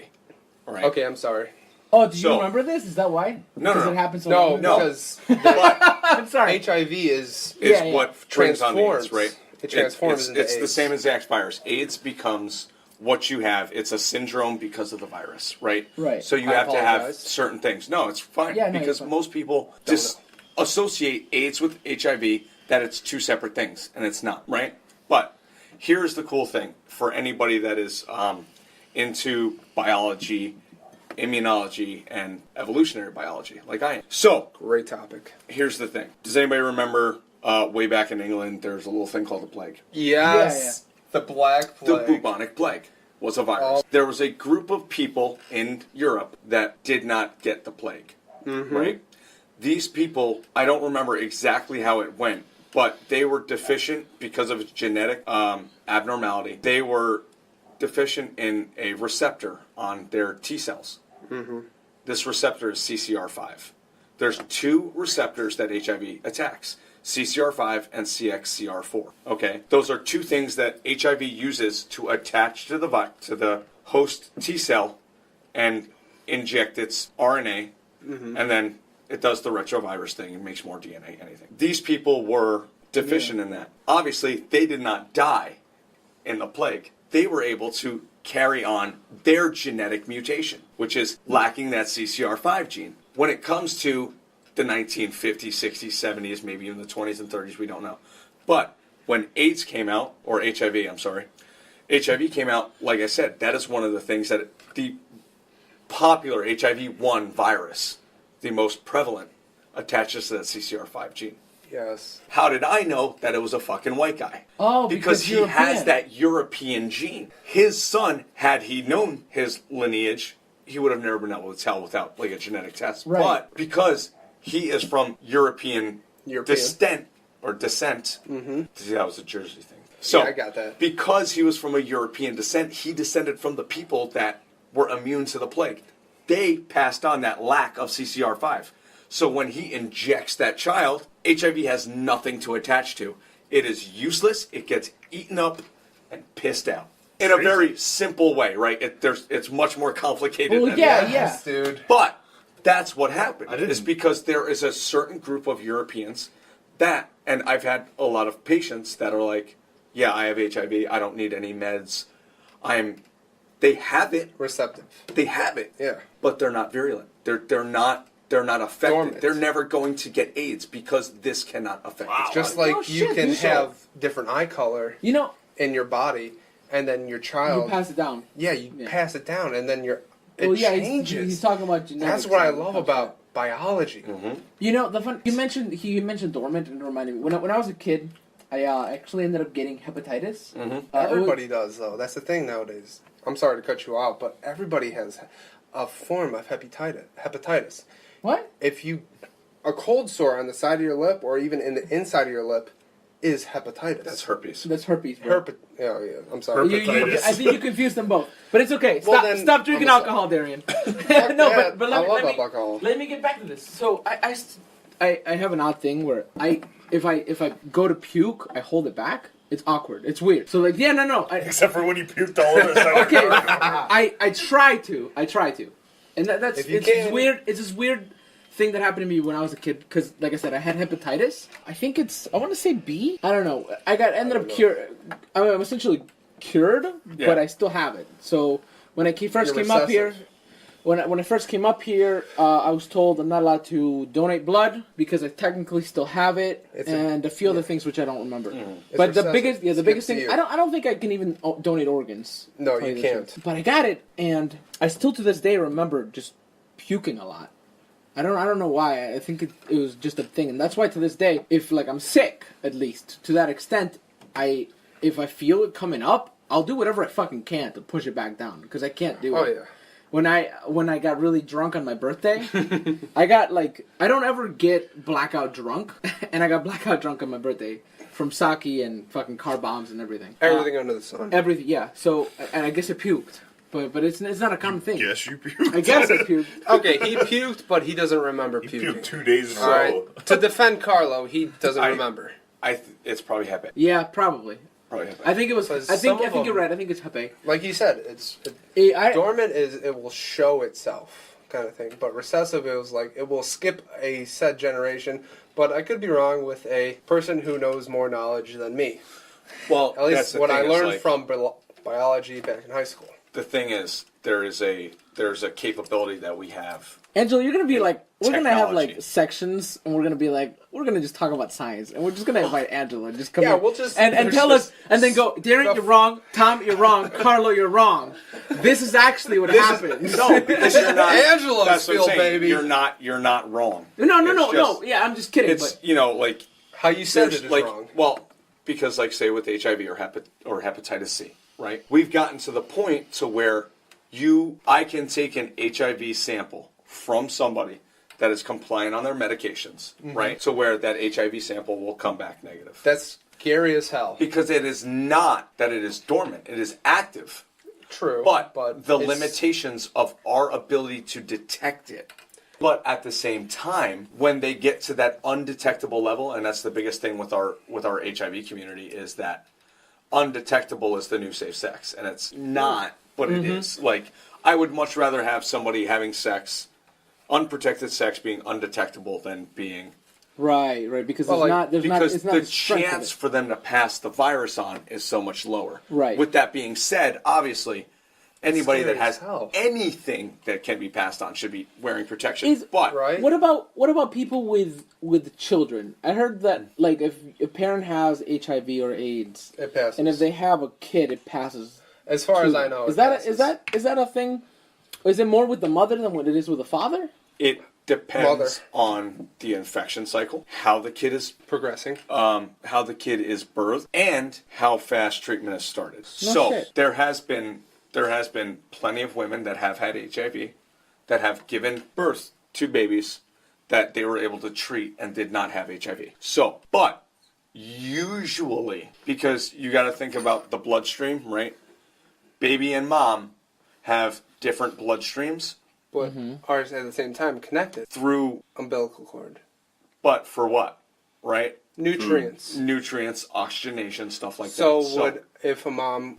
All right. Okay, I'm sorry. Oh, do you So- remember this? Is that why? No, Because no. it happened so No, long ago? because But I'm sorry. HIV is it's Yeah, yeah. what turns on Transforms. AIDS, right? It transforms into It's the AIDS. same exact virus. AIDS becomes what you have. It's a syndrome because of the virus, right? Right. So you I have to have apologize. certain things. No, it's fine. Yeah, no, because you're fine. most people just associate AIDS with HIV, that it's 2 separate things, and it's not, right? But here's the cool thing for anybody that is into biology, immunology, and evolutionary biology, like I am. So, great topic. here's the thing. Does anybody remember way back in England, there's a little thing called the plague? Yes, the Black Plague. The bubonic plague was a virus. Oh. There was a group of people in Europe that did not get the plague, right? These people, I don't remember exactly how it went, but they were deficient because of its genetic abnormality. They were deficient in a receptor on their T cells. This receptor is CCR5. There's 2 receptors that HIV attacks. CCR5 and CXCR4. Okay, those are 2 things that HIV uses to attach to the host T cell and inject its RNA, and then it does the retrovirus thing and makes more DNA, anything. These people were deficient in that. Obviously, they did not die in the plague. They were able to carry on their genetic mutation, which is lacking that CCR5 gene. When it comes to the 1950s, 60s, 70s, maybe even the 20s and 30s, we don't know. But when AIDS came out, or HIV, I'm sorry, HIV came out, like I said, that is one of the things that the popular HIV-1 virus, the most prevalent, attaches to that CCR5 gene. Yes. How did I know that it was a fucking white guy? Oh, because he European. has that European gene. His son, had he known his lineage, he would have never been able to tell without like a genetic test. Right. But because he is from European. descent. Mm-hmm. See, that was a Jersey thing. So yeah, I got that. Because he was from a European descent, he descended from the people that were immune to the plague. They passed on that lack of CCR5. So when he injects that child, HIV has nothing to attach to. It is useless. It gets eaten up and pissed out. In a very simple way, right? It's much more complicated than that. Yes, dude. But that's what happened. It's because there is a certain group of Europeans that, and I've had a lot of patients that are like, yeah, I have HIV. I don't need any meds. They have it. Receptive. They have it. Yeah. But they're not virulent. They're not affected. Dormant. They're never going to get AIDS because this cannot affect it. Just like you can have different eye color in your body, and then your child... You pass it down. Yeah, you pass it down, and then it changes. He's talking about genetics. That's what I love about biology. Mm-hmm. You know, he mentioned dormant, and it reminded me. When I was a kid, I actually ended up getting hepatitis. Mm-hmm. Everybody does, though. That's the thing nowadays. I'm sorry to cut you off, but everybody has a form of hepatitis. What? A cold sore on the side of your lip, or even in the inside of your lip, is hepatitis. That's herpes. That's herpes. Bro. Yeah, I'm sorry. I think you confused them both, but it's okay. Stop drinking alcohol, Darian. No, but I love alcohol. Let me get back to this. So I have an odd thing where if I go to puke, I hold it back. It's awkward. It's weird. So like, no. Except for when you puked all over the side. Okay, I try to, and it's this weird. It's this weird thing that happened to me when I was a kid, because like I said, I had hepatitis. I want to say B. I don't know. Ended up cured. I'm essentially cured, but I still have it. So when I first came up here, when I first came up here, I was told I'm not allowed to donate blood because I technically still have it, and a few other things which I don't remember. But the biggest thing, I don't think I can even donate organs. No, you can't. But I got it, and I still to this day remember just puking a lot. I don't know why. I think it was just a thing, and that's why to this day, if like I'm sick, at least to that extent, if I feel it coming up, I'll do whatever I fucking can to push it back down because I can't do it. Oh yeah. When I got really drunk on my birthday, I don't ever get blackout drunk, and I got blackout drunk on my birthday from sake and fucking car bombs and everything. Everything under the sun. Everything, yeah. So, and I guess I puked. But it's not a common thing. Yes, you puked. I guess I puked. Okay, he puked, but he doesn't remember He puking. puked 2 days in a row. Right. To defend Carlo, he doesn't remember. It's probably hepatic. Yeah, probably. Probably hepatic. I think it was. I think you're right. I think it's hepatic. Like you said, dormant it will show itself kind of thing. But recessive, it was like it will skip a said generation. But I could be wrong with a person who knows more knowledge than me. Well, at least what I learned from biology back in high school. The thing is, there's a capability that we have. Angela, you're gonna be like, we're gonna have technology. like sections, and we're gonna just talk about science, and we're just gonna invite Angela, just come. Yeah, in we'll just and tell us, and then go, Darren, you're wrong. Tom, you're wrong. Carlo, you're wrong. This is actually what happened. No, because you're not. Angela's that's what I'm field, saying. baby. You're not wrong. No. Yeah, I'm just kidding. It's But like how you said it is like wrong. well, because like say with HIV or hepatitis C, right? We've gotten to the point to where I can take an HIV sample from somebody that is compliant on their medications, right? So where that HIV sample will come back negative. That's scary as hell. Because it is not that it is dormant; it is active. True, But the limitations of our ability to detect it. But at the same time, when they get to that undetectable level, and that's the biggest thing with our HIV community, is that undetectable is the new safe sex, and it's not. But it is. Like, I would much rather have somebody having sex, unprotected sex, being undetectable than being. Right, because Well, Because the the chance for them to pass the virus on is so much lower. Right. With that being said, obviously, anybody that Scary as has hell. anything that can be passed on should be wearing protection. But Right? What about people with children? I heard that like if a parent has HIV or AIDS, It passes. and if they have a kid, it passes. As far as to I them. know, is it that passes. is that a thing? Is it more with the mother than what it is with the father? it depends Mother. on the infection cycle, how the kid is progressing? how the kid is birthed, and how fast treatment is started. No So shit. there has been plenty of women that have had HIV that have given birth to babies that they were able to treat and did not have HIV. So, but usually, because you got to think about the bloodstream, right? Baby and mom have different bloodstreams But ours at the same time connected through, umbilical cord. but for what, right? Nutrients. Nutrients, oxygenation, stuff like So that. would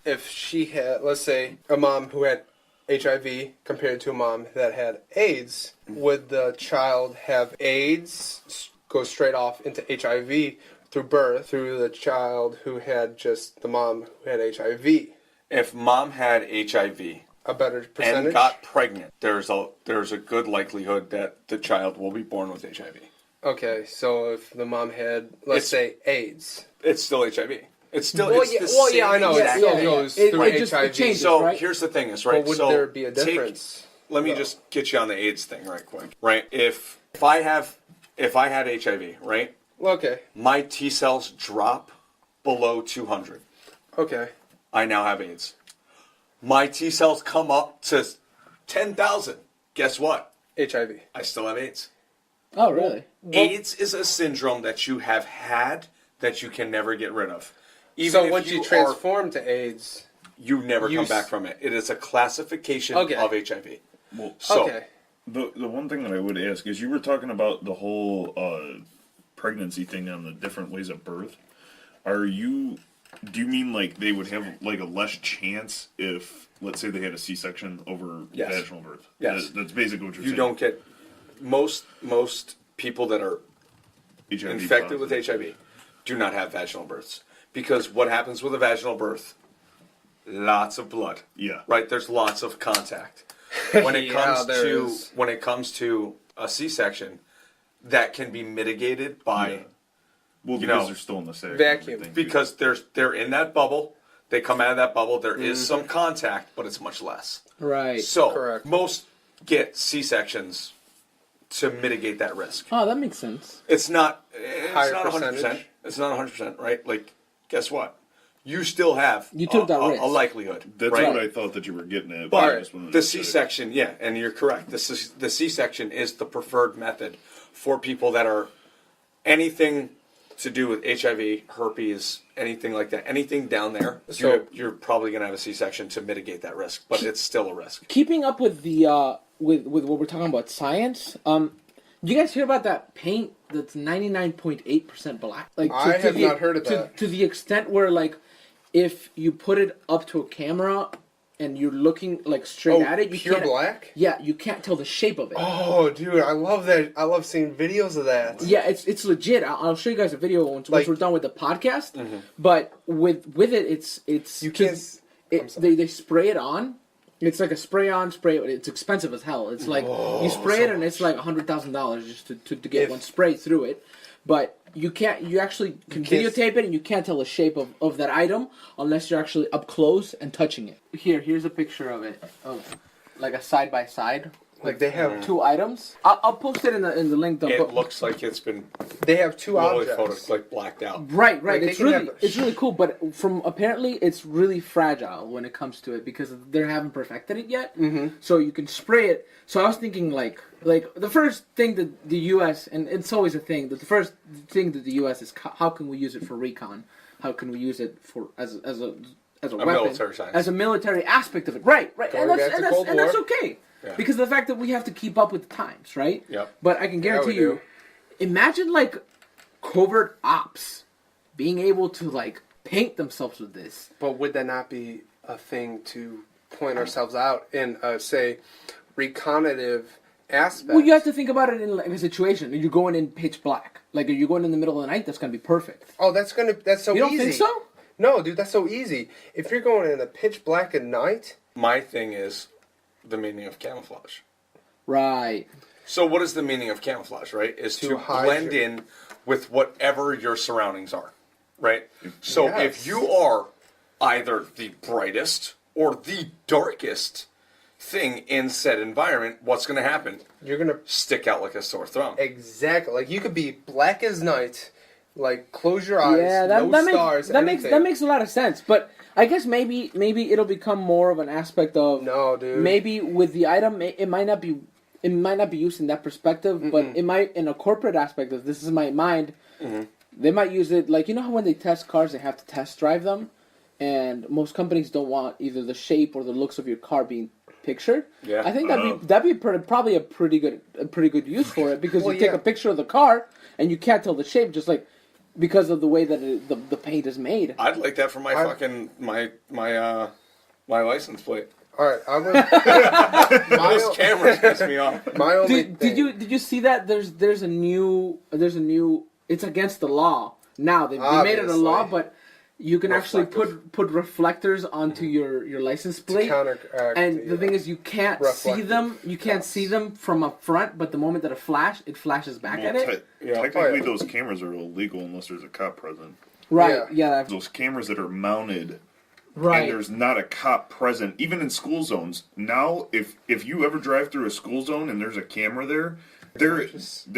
if she had, let's say, a mom who had HIV compared to a mom that had AIDS, would the child have AIDS go straight off into HIV through birth through the child who had just the mom who had HIV? If mom had HIV A better percentage? and got pregnant, there's a good likelihood that the child will be born with HIV. Okay, so if the mom had, let's say, AIDS. It's still HIV. It's still. Well, it's yeah, the well, yeah, same I know. It exact still thing. goes It- through it just- it HIV. changes. So right? here's the thing, is right. But would so there be a take- difference? let me No. just get you on the AIDS thing right quick. Right. If I had HIV, right, Okay, my T cells drop below 200. okay. I now have AIDS. My T cells come up to 10,000. Guess what? HIV. I still have AIDS. Oh, really? AIDS is a syndrome that you have had that you can never get rid of. Even So if once you are- transform to AIDS, you never you come s- back from it. It is a classification Okay. of HIV. Well, So, okay. the one thing that I would ask is, you were talking about the whole pregnancy thing on the different ways of birth. Do you mean like they would have like a less chance if, let's say, they had a C-section over Yes. vaginal birth? Yes. That's basically what you're you saying. don't get most people that are HIV infected with positive. HIV do not have vaginal births, because what happens with a vaginal birth? Lots of blood. Yeah. Right. There's lots of contact. When it Yeah, comes there to is. when it comes to a C-section, that can be mitigated by. Yeah. Well, You because know, they're still in the sac. and vacuum. everything. Because they're in that bubble, they come out of that bubble. There is Mm-hmm. some contact, but it's much less. Right. So Correct. most get C-sections to mitigate that risk. Oh, that makes sense. It's not Higher 100%. percentage. It's not 100%, right? Like, guess what? You still have You took that risk. a likelihood. That's right? what I thought that you were getting at. But I just wanted to the say- C-section, yeah, and you're correct. The C-section is the preferred method for people that are anything to do with HIV, herpes, anything like that. Anything down there, So- you're probably going to have a C-section to mitigate that risk, but it's still a risk. Keeping up with the with what we're talking about science. You guys hear about that paint that's 99.8% black? Like I have not heard of that. To the extent where like if you put it up to a camera and you're looking like straight at it, you pure can't. black? Yeah, you can't tell the shape of it. Oh, dude, I love that. I love seeing videos of that. Yeah, it's legit. I'll show you guys a video once Like- we're done with the podcast. But with it, it's You can't. I'm sorry. they spray it on. It's like a spray on, spray. It's expensive as hell. It's like you spray it and it's like $100,000 just to get If- one spray through it. But you can't. You actually can can't videotape it and you can't tell the shape of that item unless you're actually up close and touching it. Here's a picture of it, of like a side by side. Like they have Two items. I'll post it in the link. Dump. It looks like it's been they have two literally objects. like blacked out. Right. Like, they It's can really have- it's really cool, but from apparently it's really fragile when it comes to it because they haven't perfected it yet. Mm-hmm. So you can spray it. So I was thinking like the first thing that the U.S. and it's always a thing that the first thing that the U.S. is how can we use it for recon? How can we use it for as a weapon, military science. as a military aspect of it? Right. Going And back to that's Cold and that's War. okay. Yeah. Because of the fact that we have to keep up with the times, right? Yep. But I can guarantee we you, do. imagine like covert ops being able to like paint themselves with this. But would that not be a thing to point ourselves out in, say, recognitive aspect. Well, you have to think about it in like a situation. You're going in pitch black. Like, are you going in the middle of the night? That's going to be perfect. Oh, that's so easy. You don't think so? No, dude, that's so easy. If you're going in a pitch black at night... My thing is the meaning of camouflage. Right. So what is the meaning of camouflage, right? Is to blend in with whatever your surroundings are, right? So if you are either the brightest or the darkest thing in said environment, what's going to happen? You're going to stick out like a sore thumb. Exactly. Like, you could be black as night, like, close your eyes, no stars, that makes a lot of sense. But I guess maybe it'll become more of an aspect of... No, dude. Maybe with the item, it might not be used in that perspective, but it might, in a corporate aspect of this is my mind, they might use it, like, you know how when they test cars, they have to test drive them? And most companies don't want either the shape or the looks of your car being pictured. Yeah. I think that'd be probably a pretty good use for it, because you take a picture of the car, and you can't tell the shape, just like, because of the way that the paint is made. I'd like that for my my license plate. All right, I'm gonna. Those cameras piss me off. My only did you see that there's a new it's against the law now. They made it a law, but you can actually put reflectors onto your license plate. And the thing is, you can't see them. You can't see them from up front, but the moment that it flashes back at it. Technically, those cameras are illegal unless there's a cop present. Right. Yeah. Those cameras that are mounted. Right. And there's not a cop present, even in school zones. Now, if you ever drive through a school zone and there's a camera there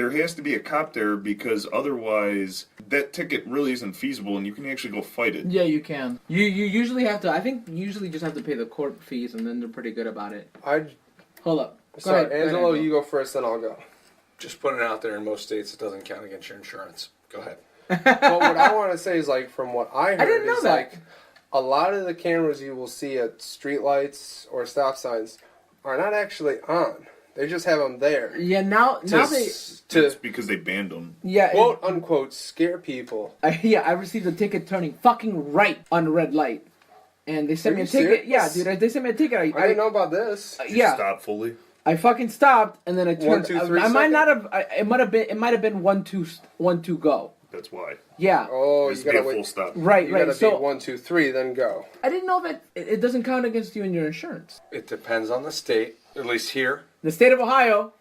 has to be a cop there, because otherwise that ticket really isn't feasible, and you can actually go fight it. Yeah, you can. You usually have to. I think you usually just have to pay the court fees, and then they're pretty good about it. Hold up. Sorry, Angelo, you go first, then I'll go. Just putting it out there. In most states, it doesn't count against your insurance. Go ahead. Well, what I want to say is, like, from what I heard, I didn't know that. Like, a lot of the cameras you will see at streetlights or stop signs are not actually on. They just have them there. Yeah, now it's because they banned them. Yeah, quote unquote scare people. I received a ticket turning fucking right on a red light, and they sent me a ticket. Serious? Yeah, dude, they sent me a ticket. I didn't know about this. Did you stop fully? I fucking stopped, and then I turned. 1, 2, 3 I might not have. It might have been 1, 2 go. That's why. Yeah. Oh, you gotta wait. Full stop. Right. You gotta be 1, 2, 3, then go. I didn't know that it doesn't count against you in your insurance. It depends on the state. At least here, the state of Ohio,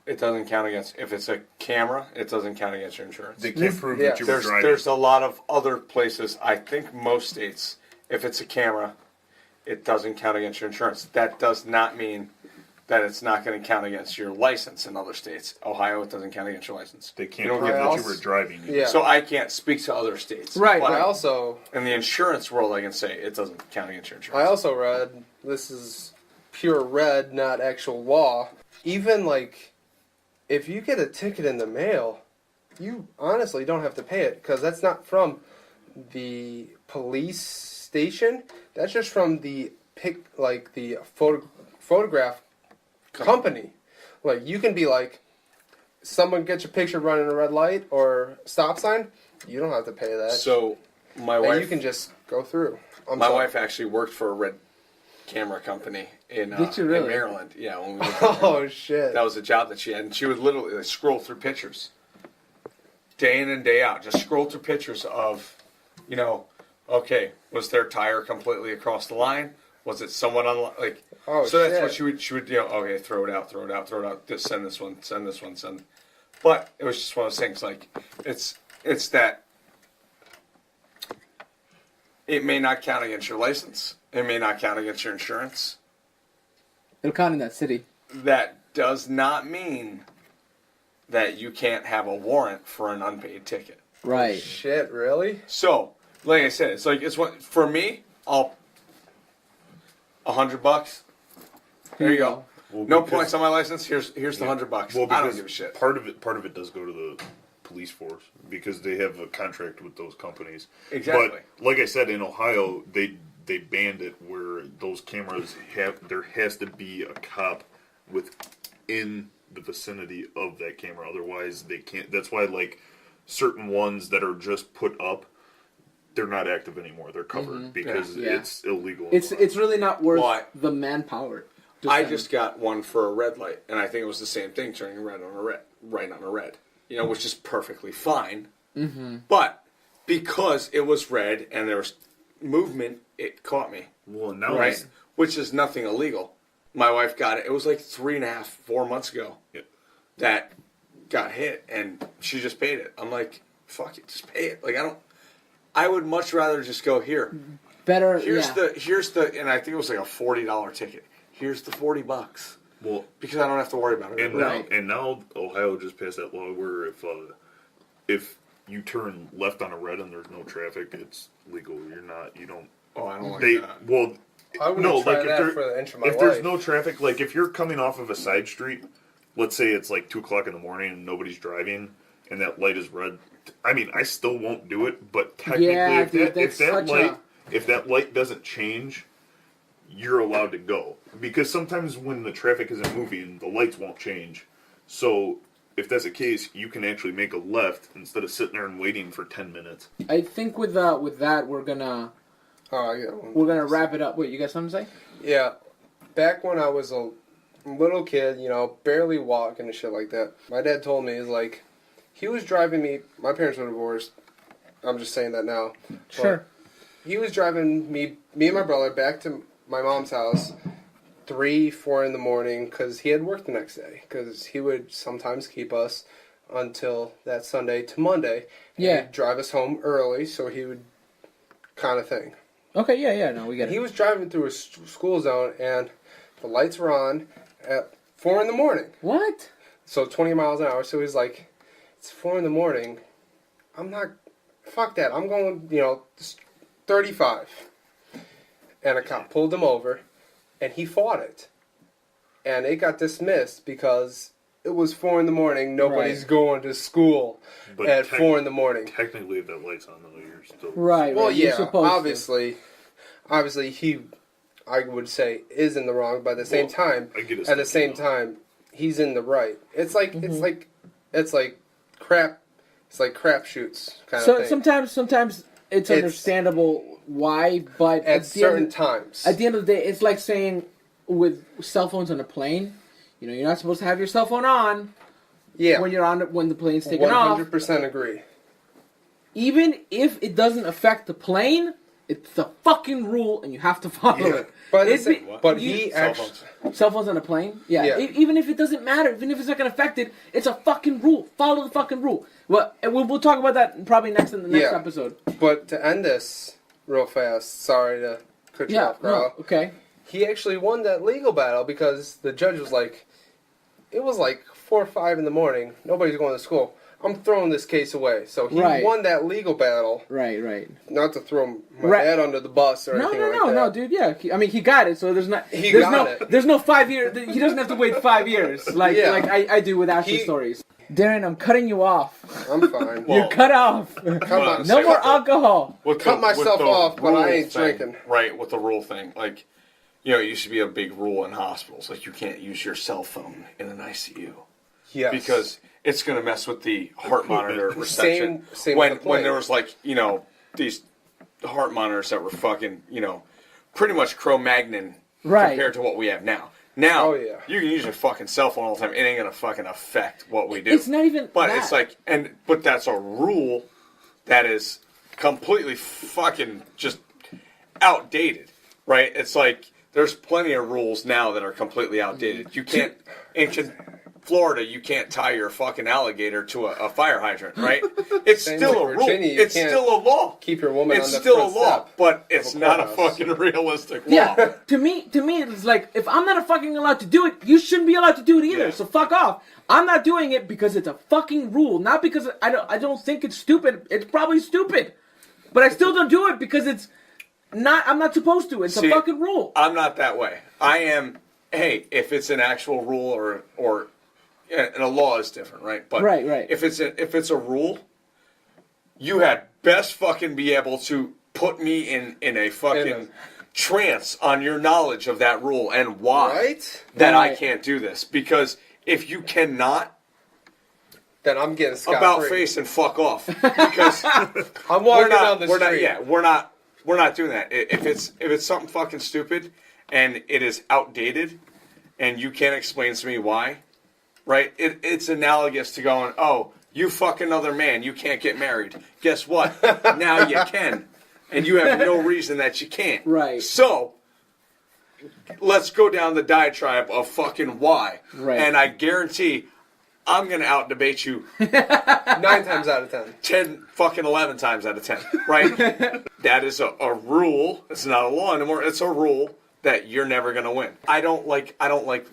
it doesn't count against. If it's a camera, it doesn't count against your insurance. They can't prove that you were driving. There's a lot of other places. I think most states, if it's a camera, it doesn't count against your insurance. That does not mean that it's not going to count against your license in other states. Ohio, it doesn't count against your license. They can't prove that you were driving. Yeah. So I can't speak to other states. Right. But I also, in the insurance world, I can say it doesn't count against your insurance. I also read, this is pure red, not actual law. Even, like, if you get a ticket in the mail, you honestly don't have to pay it, because that's not from the police station. That's just from the photograph company. Like, you can be like, someone gets your picture running a red light or stop sign, you don't have to pay that. So my wife, you can just go through. My wife actually worked for a red camera company in Maryland. Yeah. When we lived in oh shit! That was a job that she had, and she would literally scroll through pictures, day in and day out. Just scroll through pictures of, okay, was their tire completely across the line? Was it someone on like? Oh, so that's shit. what she would okay, throw it out. Just send this one. But it was just one of those things. Like it's that it may not count against your license. It may not count against your insurance. It'll count in that city. That does not mean that you can't have a warrant for an unpaid ticket. Right. Oh, shit, really? So, like I said, it's what for me. I'll $100. There you go. Well, no points on my license. Here's the $100. Well, I don't give a shit. Part of it does go to the police force because they have a contract with those companies. Exactly. But like I said, in Ohio, they banned it where those cameras there has to be a cop within the vicinity of that camera. Otherwise, they can't. That's why like certain ones that are just put up, they're not active anymore. They're covered because it's illegal. It's really not worth the manpower. I just got one for a red light, and I think it was the same thing, turning red on a red, right on a red. You know, which is perfectly fine. Mm-hmm. But because it was red and there was movement, it caught me. Well, now right, which is nothing illegal. My wife got it. It was like 3.5, 4 months ago that got hit, and she just paid it. I'm like, fuck it, just pay it. Like I would much rather just go here. Better. Here's the, and I think it was like a $40 ticket. Here's the $40. Well, because I don't have to worry about it. And now Ohio just passed that law where if you turn left on a red and there's no traffic, it's legal. You don't. Oh, I don't like that. Well, I wouldn't try that for the inch of my life. If there's no traffic, like if you're coming off of a side street, let's say it's like 2:00 in the morning and nobody's driving, and that light is red. I mean, I still won't do it, but technically, if that light doesn't change, you're allowed to go. Because sometimes when the traffic isn't moving, the lights won't change. So if that's the case, you can actually make a left instead of sitting there and waiting for 10 minutes. I think with that, we're gonna wrap it up. Wait, you got something to say? Yeah. Back when I was a little kid, you know, barely walking and shit like that, my dad told me, is like, he was driving me, my parents were divorced, I'm just saying that now. Sure. He was driving me and my brother back to my mom's house 3, 4 in the morning because he had work the next day. Because he would sometimes keep us until that Sunday to Monday. Yeah. He'd drive us home early, so he would kind of thing. Okay, yeah, no, we get it. He was driving through a school zone, and the lights were on at 4 in the morning. What? So 20 miles an hour. So he's like, it's 4 in the morning. I'm not, fuck that. I'm going, 35. And a cop pulled him over, and he fought it. And it got dismissed because it was 4 in the morning. Nobody's going to school at 4 in the morning. Technically, if that light's on, though, you're still... Right, well, yeah, obviously he, I would say, is in the wrong, but at the same time, he's in the right. It's like, it's like crap shoots kind of thing. Sometimes it's understandable why, but at certain times. At the end of the day, it's like saying with cell phones on a plane, you're not supposed to have your cell phone on. Yeah. When the plane's taking off. 100% agree. Even if it doesn't affect the plane, it's the fucking rule, and you have to follow it. Cell phones on a plane? Yeah. Even if it doesn't matter, even if it's not going to affect it, it's a fucking rule. Follow the fucking rule. Well, we'll talk about that probably in the next episode. But to end this real fast, sorry to cut you off, Carl. No, okay. He actually won that legal battle because the judge was like, it was like 4 or 5 in the morning. Nobody's going to school. I'm throwing this case away. So he won that legal battle. Right. Not to throw my dad under the bus or anything like that. No, dude. Yeah, he got it. So there's no 5 years. He doesn't have to wait 5 years like I do with Ashley stories. Darren, I'm cutting you off. I'm fine. You're cut off. No more alcohol. Cut myself off, but I ain't drinking. Right, with the rule thing. Like, it used to be a big rule in hospitals. Like, you can't use your cell phone in an ICU. Yes. Because it's going to mess with the heart monitor reception. Same when there was, like, these heart monitors that were fucking, pretty much Cro-Magnon compared to what we have now. Now, you can use your fucking cell phone all the time. It ain't going to fucking affect what we do. It's not even But that. it's like, but that's a rule that is completely fucking just outdated, right? It's like, there's plenty of rules now that are completely outdated. You can't, in Florida, you can't tie your fucking alligator to a fire hydrant, right? It's still a rule. It's still a law. Keep your woman on the still front a law, step but it's not a fucking realistic law. Yeah, to me, it's like, if I'm not fucking allowed to do it, you shouldn't be allowed to do it either. Yeah. So fuck off. I'm not doing it because it's a fucking rule, not because I don't think it's stupid. It's probably stupid, but I still don't do it because I'm not supposed to. It's a fucking rule. I'm not that way. I am. Hey, if it's an actual rule or and a law is different, right? But right. If it's a rule, you had best fucking be able to put me in a fucking trance on your knowledge of that rule and why I can't do this. Because if you cannot, then I'm getting scot-free. About face and fuck off. Because I'm walking down the street. We're not doing that. If it's something fucking stupid and it is outdated and you can't explain to me why, right? It's analogous to going, oh, you fuck another man, you can't get married. Guess what? Now you can. And you have no reason that you can't. Right. So, let's go down the diatribe of fucking why. Right. And I guarantee I'm going to out-debate you 9 times out of 10. 10 fucking 11 times out of 10, right? That is a rule. It's not a law anymore. It's a rule that you're never going to win. I don't like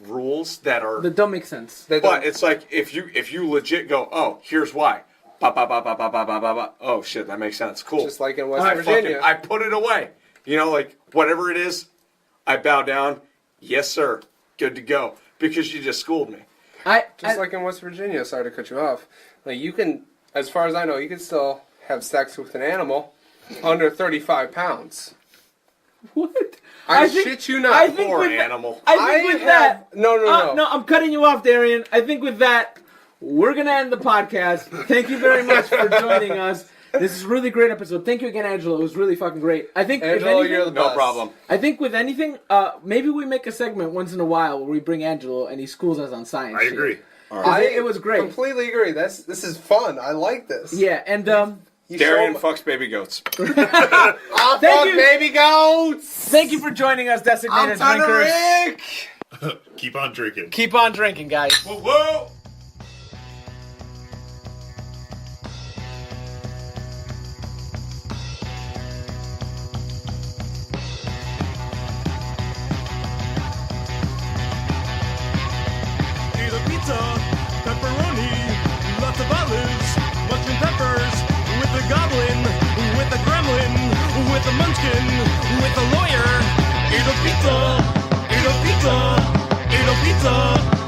rules that are... That don't make sense. But it's like, if you legit go, oh, here's why. Ba, ba, ba, ba, ba, ba, ba, ba, ba. Oh, shit, that makes sense. Cool. Just like in West Virginia. I put it away. You know, like, whatever it is, I bow down. Yes, sir. Good to go. Because you just schooled me. Just like in West Virginia, sorry to cut you off. Like, you can, as far as I know, you can still have sex with an animal under 35 pounds. What? I shit you not. I think Poor with animal. I think with that... No. No, I'm cutting you off, Darian. I think with that, we're going to end the podcast. Thank you very much for joining us. This is a really great episode. Thank you again, Angelo. It was really fucking great. I think, Angelo, if anything, you're the best. No problem. I think with anything, maybe we make a segment once in a while where we bring Angelo and he schools us on science. I agree. It was great. Completely agree. This is fun. I like this. Yeah, and Darian fucks baby goats. I'll Thank fuck you. baby goats. thank you for joining us, designated I'm drinkers. Rick. Keep on drinking. Keep on drinking, guys. Whoa, whoa. Eat a pizza, pepperoni, lots of olives, mushroom peppers, with a goblin, with a gremlin, with a munchkin, with a lawyer. Eat a pizza, eat a pizza, eat a pizza.